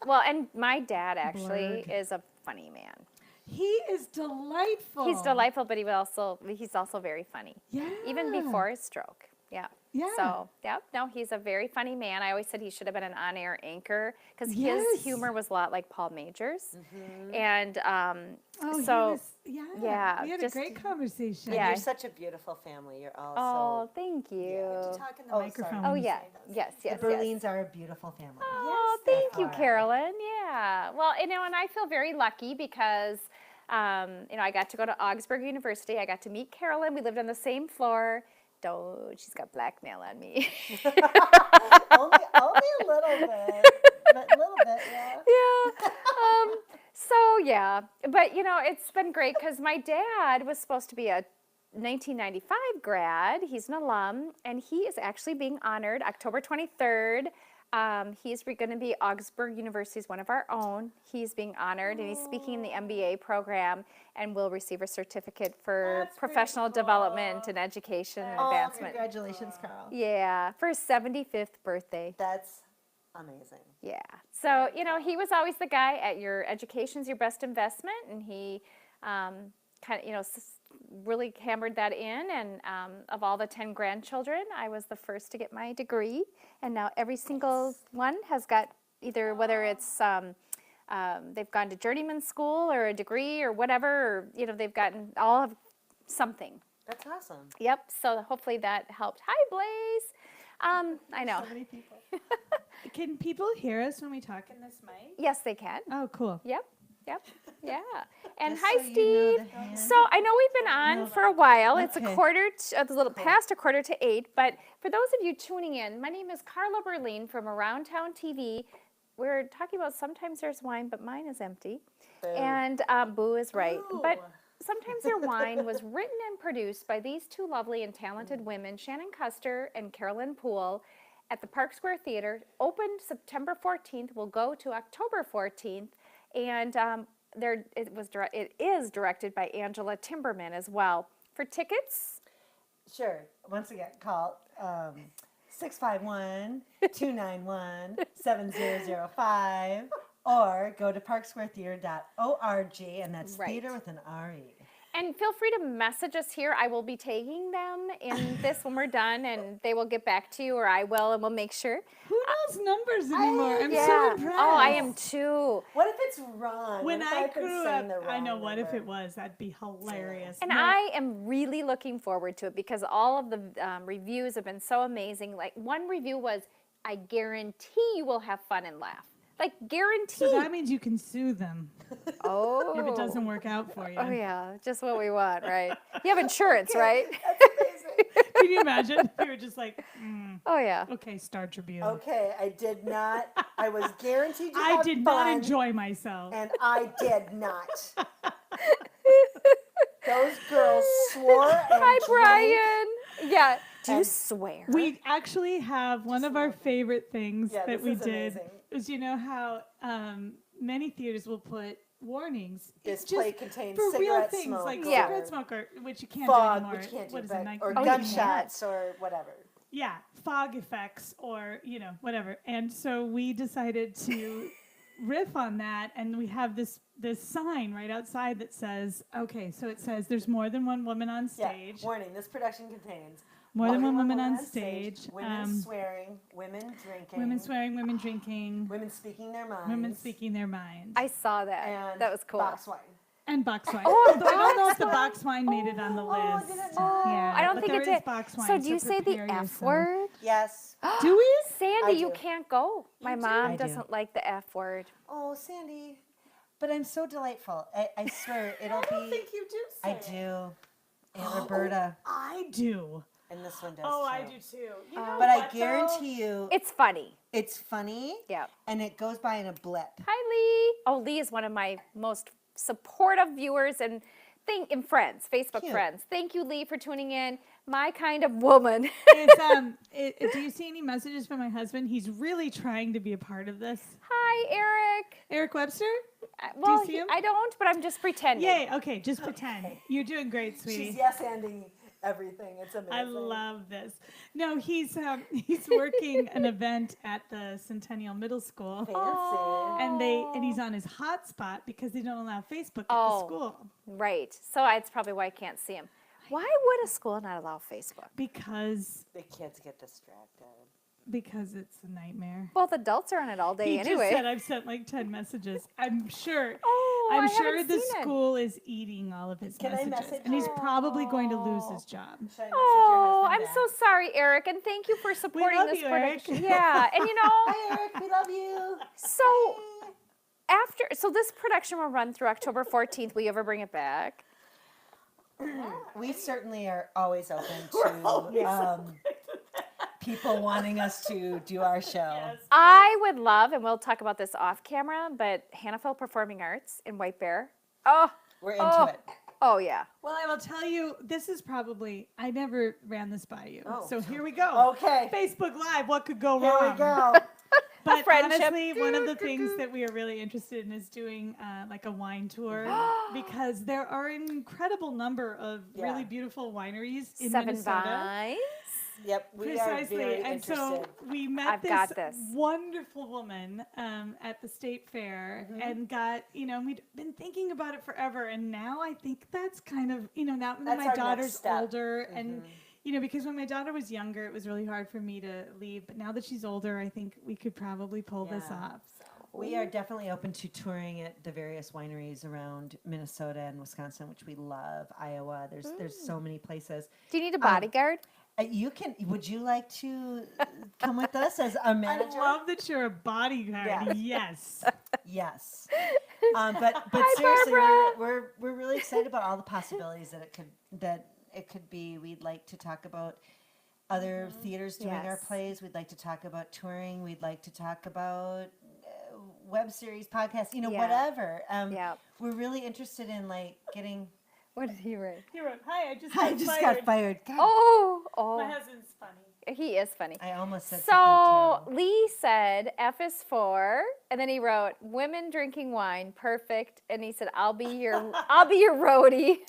Well, and my dad actually Blurg. is a funny man. he is delightful. He's delightful, but he's also very funny. Yeah. Even before his stroke. Yeah. Yeah. So, no, he's a very funny man. I always said he should have been an on-air anchor because Yes. his humor was a lot like Paul Major's. And Oh, so, he was, yeah, we had just- a great conversation. Yeah. You're such a beautiful family. You're all oh, thank you. Talk in the Oh, microphone. sorry. Oh, when you yeah. say those. Yes, yes, The yes. Berlins are a beautiful family. Oh, Yes, they thank you, are. Carolyn. Yeah. Well, and I feel very lucky because, I got to go to Augsburg University. I got to meet Carolyn. We lived on the same floor. She's got blackmail on me. only a little bit. But a little bit, yeah. Yeah. But it's been great because my dad was supposed to be a 1995 grad. He's an alum, and he is actually being honored October 23rd. He's going to be Augsburg University's one of our own. He's being honored, and he's speaking in the MBA program, and will receive a certificate for That's pretty professional cool. development and education and Oh, advancement. congratulations, Carl. Yeah, for his 75th birthday. That's amazing. Yeah. So, he was always the guy at your education's your best investment. And he really hammered that in. And of all the 10 grandchildren, I was the first to get my degree. And now every single one has got either, whether it's they've gone to journeyman school or a degree or whatever, or, they've gotten all of something. That's awesome. Yep. So hopefully that helped. Hi, Blaze. I know. So many people. Can people hear us when we talk in this mic? Yes, they can. Oh, cool. Yep. Yeah. And Just hi, so you know Steve. the hand. So I know we've been on for a while. It's Okay. a little past 7:45. But for those of you tuning in, my name is Carla Berlin from Around Town TV. We're talking about sometimes there's wine, but mine is empty. Boo. And Boo is right. Boo. But Sometimes Their Wine was written and produced by these two lovely and talented women, Shanan Custer and Carolyn Poole, at the Park Square Theater. Opened September 14th, will go to October 14th, and it is directed by Angela Timberman as well. For tickets, Sure. Once again, call 651-291-7005 Or go to parksquaretheater.org, and that's Right. theater with an R-E. And feel free to message us here. I will be tagging them in this when we're done, and they will get back to you, or I will, and we'll make sure. Who knows numbers anymore? I'm so Yeah. impressed. Oh, I am too. What if it's wrong? When What if I I've been grew saying up, the I know wrong what if number? it was. That'd be hilarious. And No, I am really looking forward to it because all of the reviews have been so amazing. Like one review was, I guarantee you will have fun and laugh. Like guarantee. so that means you can sue them Oh. if it doesn't work out for you. Oh yeah, just what we want, right? You have insurance, right? That's amazing. Can you imagine if you were just like, Oh yeah. okay, Star Tribune. Okay, I did not. I was guaranteed to I have did fun, not enjoy myself. and I did not. Those girls swore and Hi, drank. Brian. Yeah. Do you And swear? We actually have one of our favorite things Yeah, that this we is did amazing. is you know how many theaters will put warnings. This It's play just contains for real cigarette things smoke, like Yeah. cigarette smoke, or, which you can't fog, do anymore. which you can't do, What is it, but, night- or night- gunshots or whatever. Yeah, fog effects or, whatever. And so we decided to riff on that, and we have this sign right outside that says, okay, so it says there's more than one woman on stage. Yeah. Warning: this production contains More than one woman on stage. women swearing, women drinking, Women swearing, women drinking, women speaking their minds, women speaking their minds. I saw that. and That was cool. box wine. And box wine. Oh, Although I don't know if the box box wine made it on the Oh, list. did it Oh, Yeah, I don't but think there it is did. box wine, So do you say the prepare F yourself. word? Yes. Do we? Sandy, I you do. can't go. My do? mom I do. doesn't like the F word. Oh, Sandy. But I'm so delightful. I swear it'll I don't be. think you do I say it. do. Aunt Roberta. I do. And this one does Oh, too. I do too. You know But I what, though? guarantee you, It's funny. it's funny. Yeah. And it goes by in a blip. Hi, Lee. Oh, Lee is one of my most supportive viewers and friends, Facebook Cute. friends. Thank you, Lee, for tuning in. My kind of woman. Do you see any messages from my husband? He's really trying to be a part of this. Hi, Eric. Eric Webster? Well, see him? I don't, but I'm just pretending. Yay. Okay, just pretend. You're doing great, sweetie. She's yes-anding everything. It's amazing. I love this. No, he's working an event at the Centennial Middle School, Fancy. and he's on his hotspot because they don't allow Facebook at Oh. the school Right. So that's probably why I can't see him. Why would a school not allow Facebook? because The kids get distracted. it's a nightmare. Both adults are on it all day He anyway. just said I've sent like 10 messages. I'm sure. Oh, I'm I sure haven't the seen it. school is eating all of his Can I messages, message and he's him? probably going to lose his job. Should I message Oh, your I'm husband so sorry, Eric, and thank you for supporting love this you, Eric. production. Yeah, and Hi, Eric. We love you. so so this production will run through October 14th. Will you ever bring it back? We certainly are always open to people wanting us to do our show. I would love, and we'll talk about this off camera, but Hannaford Performing Arts in White Bear. Oh, We're into it. oh yeah. Well, I will tell you, this is probably, I never ran this by you. Oh. So here we go. Okay. Facebook Live, what could go Here wrong? we go. But friendship. honestly, one of the things that we are really interested in is doing like a wine tour because there are an incredible number of Yeah. really beautiful wineries in 7 Minnesota. Vines. Yep, we Precisely. are very And interested. so we met I've got this, this. wonderful woman at the state fair and got, we'd been thinking about it forever. And now I think that's kind of, now that That's my our next daughter's step. older and, because when my daughter was younger, it was really hard for me to leave. But now that she's older, I think we could probably pull this Yeah. off. We are definitely open to touring at the various wineries around Minnesota and Wisconsin, which we love. Iowa. There's so many places. Do you need a bodyguard? You can. Would you like to come with us as a manager? I love that you're a bodyguard. Yeah. Yes. Yes. But Hi, seriously, Barbara. we're really excited about all the possibilities that it could be. We'd like to talk about other theaters doing our Yes. plays. We'd like to talk about touring. We'd like to talk about web series, podcasts. Yeah. Whatever. Yeah. We're really interested in getting. What did he write? He wrote, hi, I just I got just fired. got fired. God, My Oh, husband's funny. he is funny. I almost said So something terrible. Lee said F is for, and then he wrote women drinking wine, perfect. And he said, I'll be your roadie.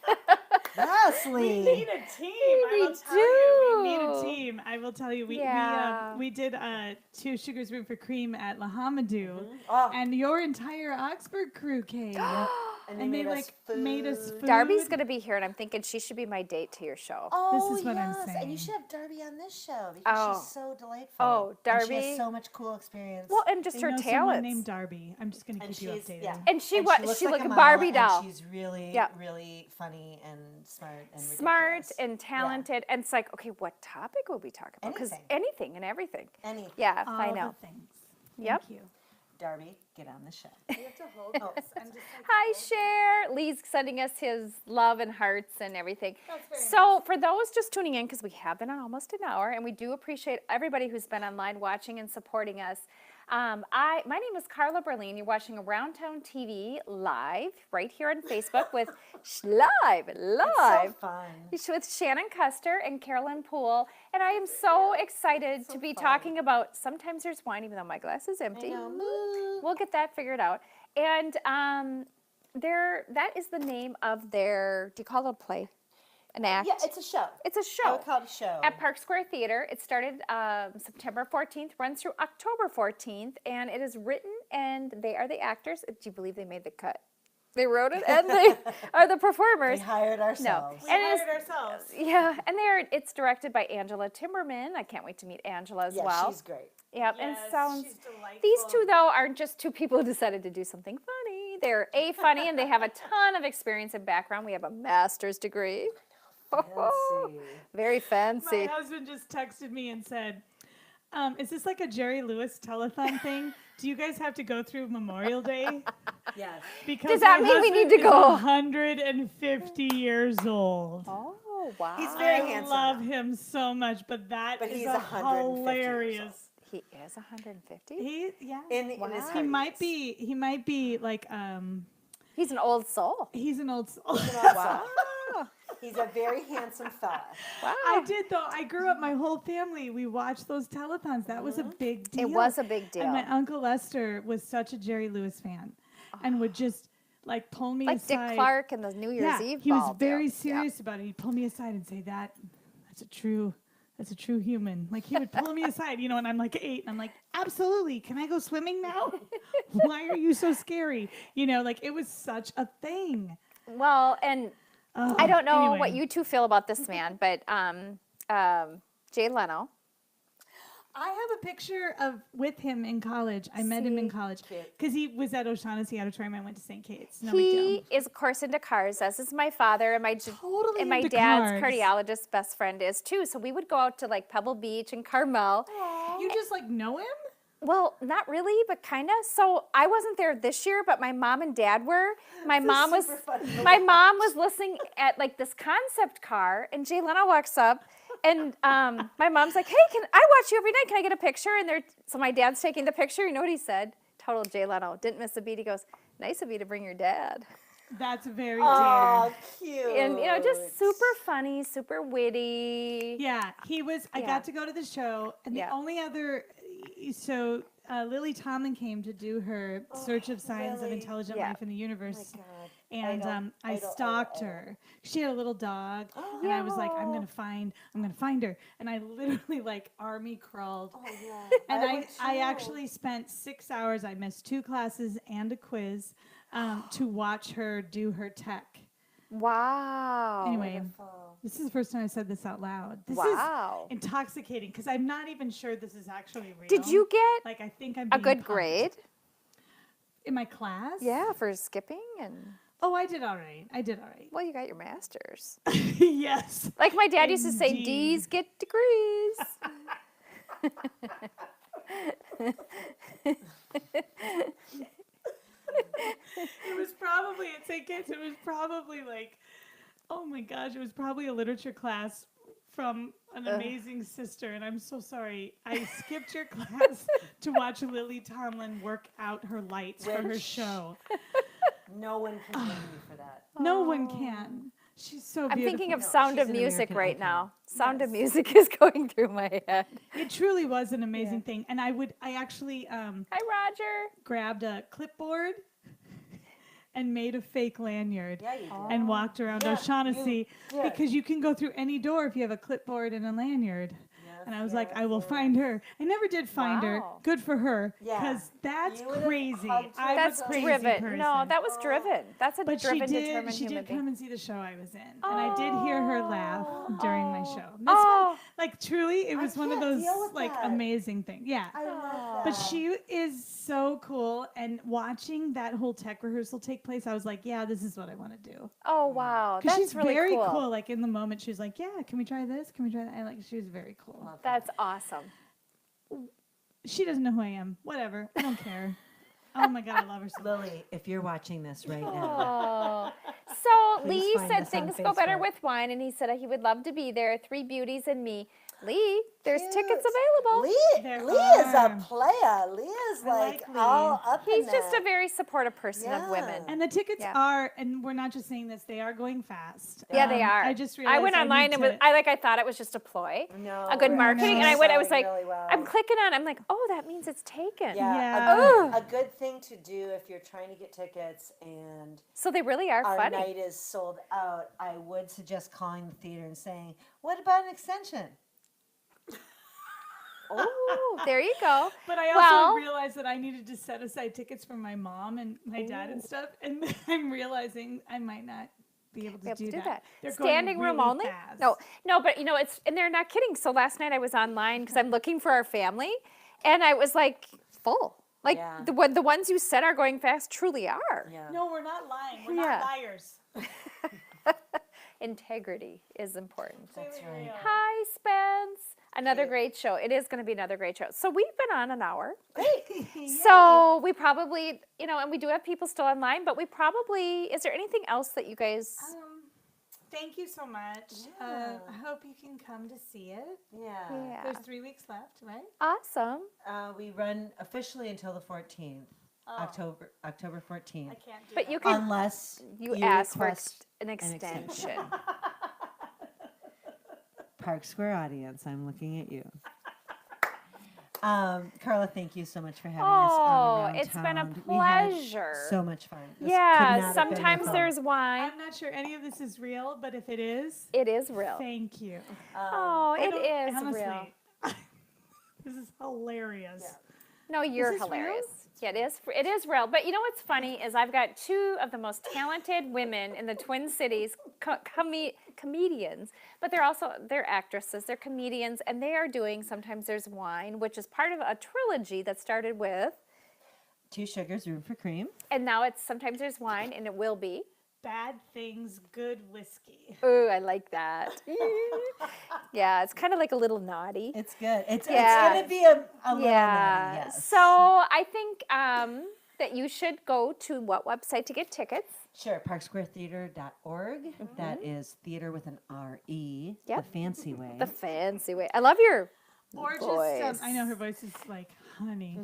Leslie. We need a team. I will tell you, we need a team. I will tell you, we did 2 Sugars Room for Cream at La Hamadou, Oh. and your entire Augsburg crew came. And And they made us food. Darby's going to be here, and I'm thinking she should be my date to your show. Oh, This is what I'm yes. And you saying. should have Darby on this show because she's so delightful. Oh, And she Darby. has so much cool experience. Well, and just I her know someone talents. named Darby. I'm just going to keep you updated. And she looks like a mama, Barbie and doll. she's really, Yep. really funny and smart and Smart ridiculous. and talented. And it's like, okay, what topic will we talk about? Because anything and everything. Anything. Yeah, All I know. the things. Yep. Thank you. Darby, get on the show. You have to hold this. I'm just like, Hi, Cher. Lee's sending us his love and hearts and everything. So for those just tuning in, because we have been on almost an hour, and we do appreciate everybody who's been online watching and supporting us. My name is Carla Berlin. You're watching Around Town TV live right here on Facebook with live. So fun. With Shanan Custer and Carolyn Poole. And I am so excited to be talking about Sometimes There's Wine, even though my glass is empty. We'll get that figured out. And that is the name of their, do you call it a play? An act? Yeah, it's a show. It's a I show. would call it a show. At Park Square Theater. It started September 14th, runs through October 14th, and it is written, and they are the actors. Do you believe they made the cut? They wrote it, and they are the performers. We hired ourselves. No. And it is, ourselves. yeah, and it's directed by Angela Timberman. I can't wait to meet Angela as Yeah, well. she's great. Yep, and Yes, sounds. she's delightful. These two though aren't just two people who decided to do something funny. They're funny, and they have a ton of experience and background. We have a master's degree. Fancy. Very fancy. My husband just texted me and said, is this like a Jerry Lewis telethon thing? Do you guys have to go through Memorial Day? Yes. Because Does that my mean we need husband to go? is 150 years old. Oh wow. He's very I handsome. love him so much, but that But is he's a 150 years hilarious. He is 150. He yeah. In his Wow. He might be like He's an old soul. he's an old soul. Wow. He's a very handsome fella. Wow. I did though. I grew up. My whole family. We watched those telethons. That was a big deal. It was a big deal. And my uncle Lester was such a Jerry Lewis fan, and would just like pull me Like aside. Dick Clark and the New Year's Yeah, Eve he was ball very deal. serious about it. He'd pull me aside and say that's a true human. Like he would pull me aside, and I'm like 8, and I'm like, absolutely. Can I go swimming now? Why are you so scary? Like it was such a thing. Well, and I don't know anyway. what you two feel about this man, but Jay Leno. I have a picture with him in college. I met him in college because he was at O'Shaughnessy Auditorium. I went to St. Kate's. No big He deal. is, of course, into cars, as is my father, and my Totally and my into dad's cars. cardiologist best friend is too. So we would go out to like Pebble Beach and Carmel. You just like know him? Well, not really, but kind of. So I wasn't there this year, but my mom and dad were. My mom was listening at like this concept car, and Jay Leno walks up, and my mom's like, "Hey, can I watch you every night? Can I get a picture?" And so my dad's taking the picture. You know what he said? Total Jay Leno. Didn't miss a beat. He goes, "Nice of you to bring your dad." That's very Oh, dear. cute. And just super funny, super witty. Yeah, he was. I got to go to the show, and the only other. So Lily Tomlin came to do her Search of Signs of Intelligent Life in the Universe. God. And I stalked her. She had a little dog, and I was like, I'm gonna find her. And I literally like army crawled. Oh, yeah. And would I too. actually spent 6 hours. I missed 2 classes and a quiz to watch her do her tech. Wow. Anyway, this is the first time I said this out loud. This Wow. is intoxicating because I'm not even sure this is actually real. Did you get Like I think I'm a being good punked. grade? In my class? Yeah, for skipping and Oh, I did all right. well, you got your master's. Yes. Like my dad used to say, Indeed. D's get degrees. It was probably at St. Kitts. It was probably like, oh my gosh, it was probably a literature class from an amazing sister. And I'm so sorry. I skipped your class to watch Lily Tomlin work out her lights for her show. No one can blame you for that. No one can. She's so I'm beautiful. thinking of No, Sound she's of an Music American right icon. now. Sound of Music is going through my head. It truly was an amazing thing. And I actually Hi, Roger. grabbed a clipboard and made a fake lanyard Yeah, you did. and walked around Yeah, O'Shaughnessy you did. because you can go through any door if you have a clipboard and a lanyard. And I was like, yes, I will yes. find her. I never did find her. Wow. Good for her. Yeah. Because that's You would've crazy. hugged her I'm That's a crazy driven. person. No, that was driven. That's a But she driven, did. determined She human did being. come and see the show I was in, and I did hear her laugh during my show. That's Oh. like truly, it I was one of can't those deal with like that. amazing things. Yeah. I love But that. she is so cool, and watching that whole tech rehearsal take place, I was like, "Yeah, this is what I want to do." Oh, wow. Because That's she's really very cool. cool. Like in the moment, she was like, "Yeah, can we try this? Can we try that?" And like, she was very cool. Love that. That's awesome. She doesn't know who I am. Whatever, I don't care. Oh my god, I love her so much. Lily, if you're watching this right now, Oh. So Please Lee find said us on things go better Facebook. with wine, and he said he would love to be there. 3 beauties and me. Lee, there's tickets Cute. available. Lee There is a are. player. Lee is I like like Lee. all up in He's just that. a very supportive person of Yeah. women. And the tickets Yeah. are, and we're not just saying this, they are going fast. Yeah, they are. I just realized I went online need and to- I thought it was just a ploy, No, a good we're marketing, and I was selling like, really well. I'm clicking on. I'm like, oh, that means it's taken. Yeah, Yeah. a good thing to do if you're trying to get tickets and So they really are our funny. night is sold out. I would suggest calling the theater and saying, "What about an extension?" Oh, there you go. But I also Well- realized that I needed to set aside tickets for my mom and my dad and stuff, and I'm realizing I might not be able to, Be able to do do that. that. They're going Standing room really only? fast. No, but it's, and they're not kidding. So last night I was online because I'm looking for our family, and I was like full. Like Yeah. the ones you said are going fast truly are. Yeah. No, we're not lying. We're Yeah. not liars. Integrity is important. That's right. Hi, Spence. Another great show. It is going to be another great show. So we've been on an hour. So we probably, and we do have people still online, but we probably, is there anything else that you guys, Thank you so much. Yeah. I hope you can come to see it. Yeah. yeah. There's 3 weeks left, right? Awesome. We run officially until the 14th, October 14th. I can't do But that. you can, Unless you ask for request an extension. extension. Park Square audience, I'm looking at you. Carla, thank you so much for having us Oh, on Around it's been a Town. We had pleasure. so much fun. This could not Yeah, have been sometimes more fun. there's wine. I'm not sure any of this is real, but if it is, It is real. thank you. Oh, I it don't- is honestly, real. This is hilarious. No, you're this real? hilarious. Yeah, it is real. But you know what's funny is I've got 2 of the most talented women in the Twin Cities, comedians, but they're actresses, they're comedians, and they are doing Sometimes There's Wine, which is part of a trilogy that started with, 2 sugars, room for cream. and now it's Sometimes There's Wine, and it will be. Bad things, good whiskey. Ooh, I like that. Yeah, it's kind of like a little naughty. It's good. It's Yeah. going to be a little Yeah. naughty, yes. So I think that you should go to what website to get tickets? Sure, parksquaretheater.org. That is theater with an R-E, Yep. the fancy way. The fancy way. I love your Or voice. just, I know her voice is like honey.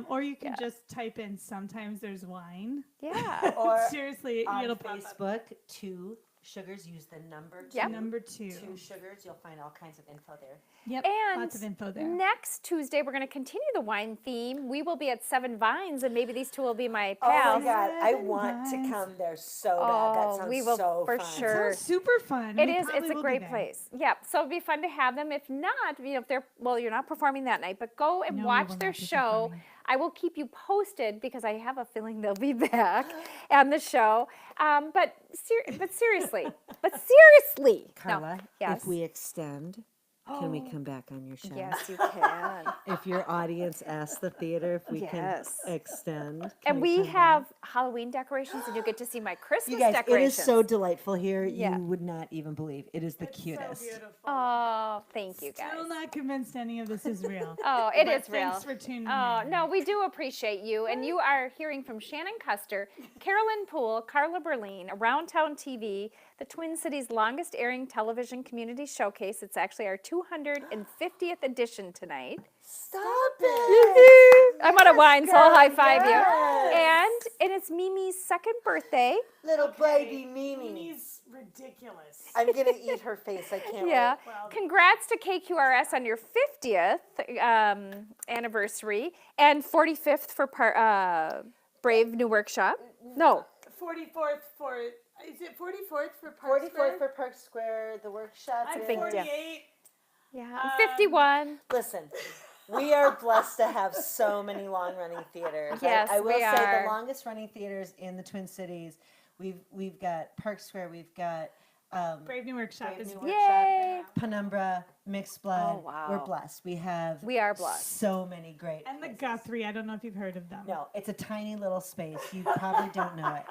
Or you can just type in Sometimes There's Wine. Yeah. or Seriously, on it'll pop up. Facebook, 2 sugars, use the number 2. Yep. Number 2. 2 sugars, you'll find all kinds of info there. Yep, And lots of info there. next Tuesday, we're going to continue the wine theme. We will be at 7 Vines, and maybe these 2 will be my Oh my pals. God, I Seven want to Vines. come there so bad. That Oh, sounds we will so for fun. sure. Sounds super fun. It We is. probably It's a will be great there. place. Yeah. So it'd be fun to have them. If not, if they're you're not performing that night, but go and No, we watch will their not be show. performing. I will keep you posted because I have a feeling they'll be back on the show. But seriously, no, Carla, yes. if we extend, can we come back on your show? Yes, you can. If your audience asks the theater if we Yes. can extend. can And we come back? have Halloween decorations, and you get to see my Christmas You guys, it decorations. is so delightful here. Yeah. You would not even believe. It is the It's cutest. So beautiful. Oh, thank you guys. Still not convinced any of this is real. Oh, it But is real. Thanks for tuning Oh, in. no, we do appreciate you. And you are hearing from Shanan Custer, Carolyn Poole, Carla Berlin, Around Town TV, the Twin Cities' longest airing television community showcase. It's actually our 250th edition tonight. Stop it! I'm out of wine, so I'll high five you. Yes. And it's Mimi's 2nd birthday. Little baby Mimi. Mimi's ridiculous. I'm going to eat her face. I can't Yeah. wait. Well- Congrats to KQRS on your 50th anniversary and 45th for Brave New Workshop. No, 44th is it 44th for Park 44th Square? for Park Square, the workshop. I'm is- big deal. 48. Yeah, I'm 51. Listen, we are blessed to have so many long-running theaters. Yes, I will we say are. the longest-running theaters in the Twin Cities. We've got Park Square. We've got Brave New Workshop Brave is New Yay! Penumbra, Mixed Blood. Oh, wow. We're blessed. We We are blessed. so many great and the places. Guthrie. I don't know if you've heard of them. No, it's a tiny little space. You probably don't know it.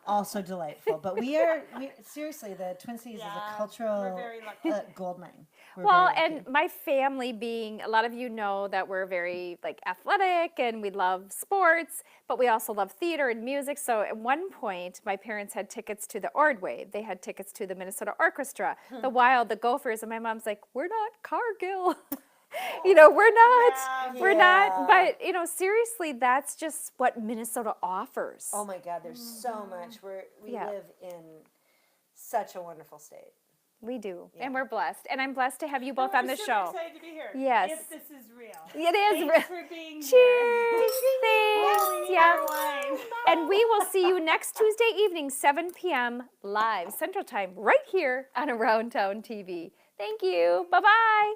Also delightful. But we seriously, the Twin Cities is a We're cultural very lucky. gold mine. We're Well, very lucky. and my family being, a lot of you know that we're very like athletic and we love sports, but we also love theater and music. So at one point, my parents had tickets to the Ordway. They had tickets to the Minnesota Orchestra, the Wild, the Gophers, and my mom's like, we're not Cargill. We're not, we're not, Yeah. but seriously, that's just what Minnesota offers. Oh my God, there's so much. We Yeah. live in such a wonderful state. We do, Yeah. and we're blessed. And I'm blessed to have you both We're on the super show. excited to be here. Yes. If this is real. It is. Thanks for being here. Cheers! Thanks. We need Yeah. more wine. And we will see you next Tuesday evening, 7 p.m. live Central Time, right here on Around Town TV. Thank you. Bye-bye.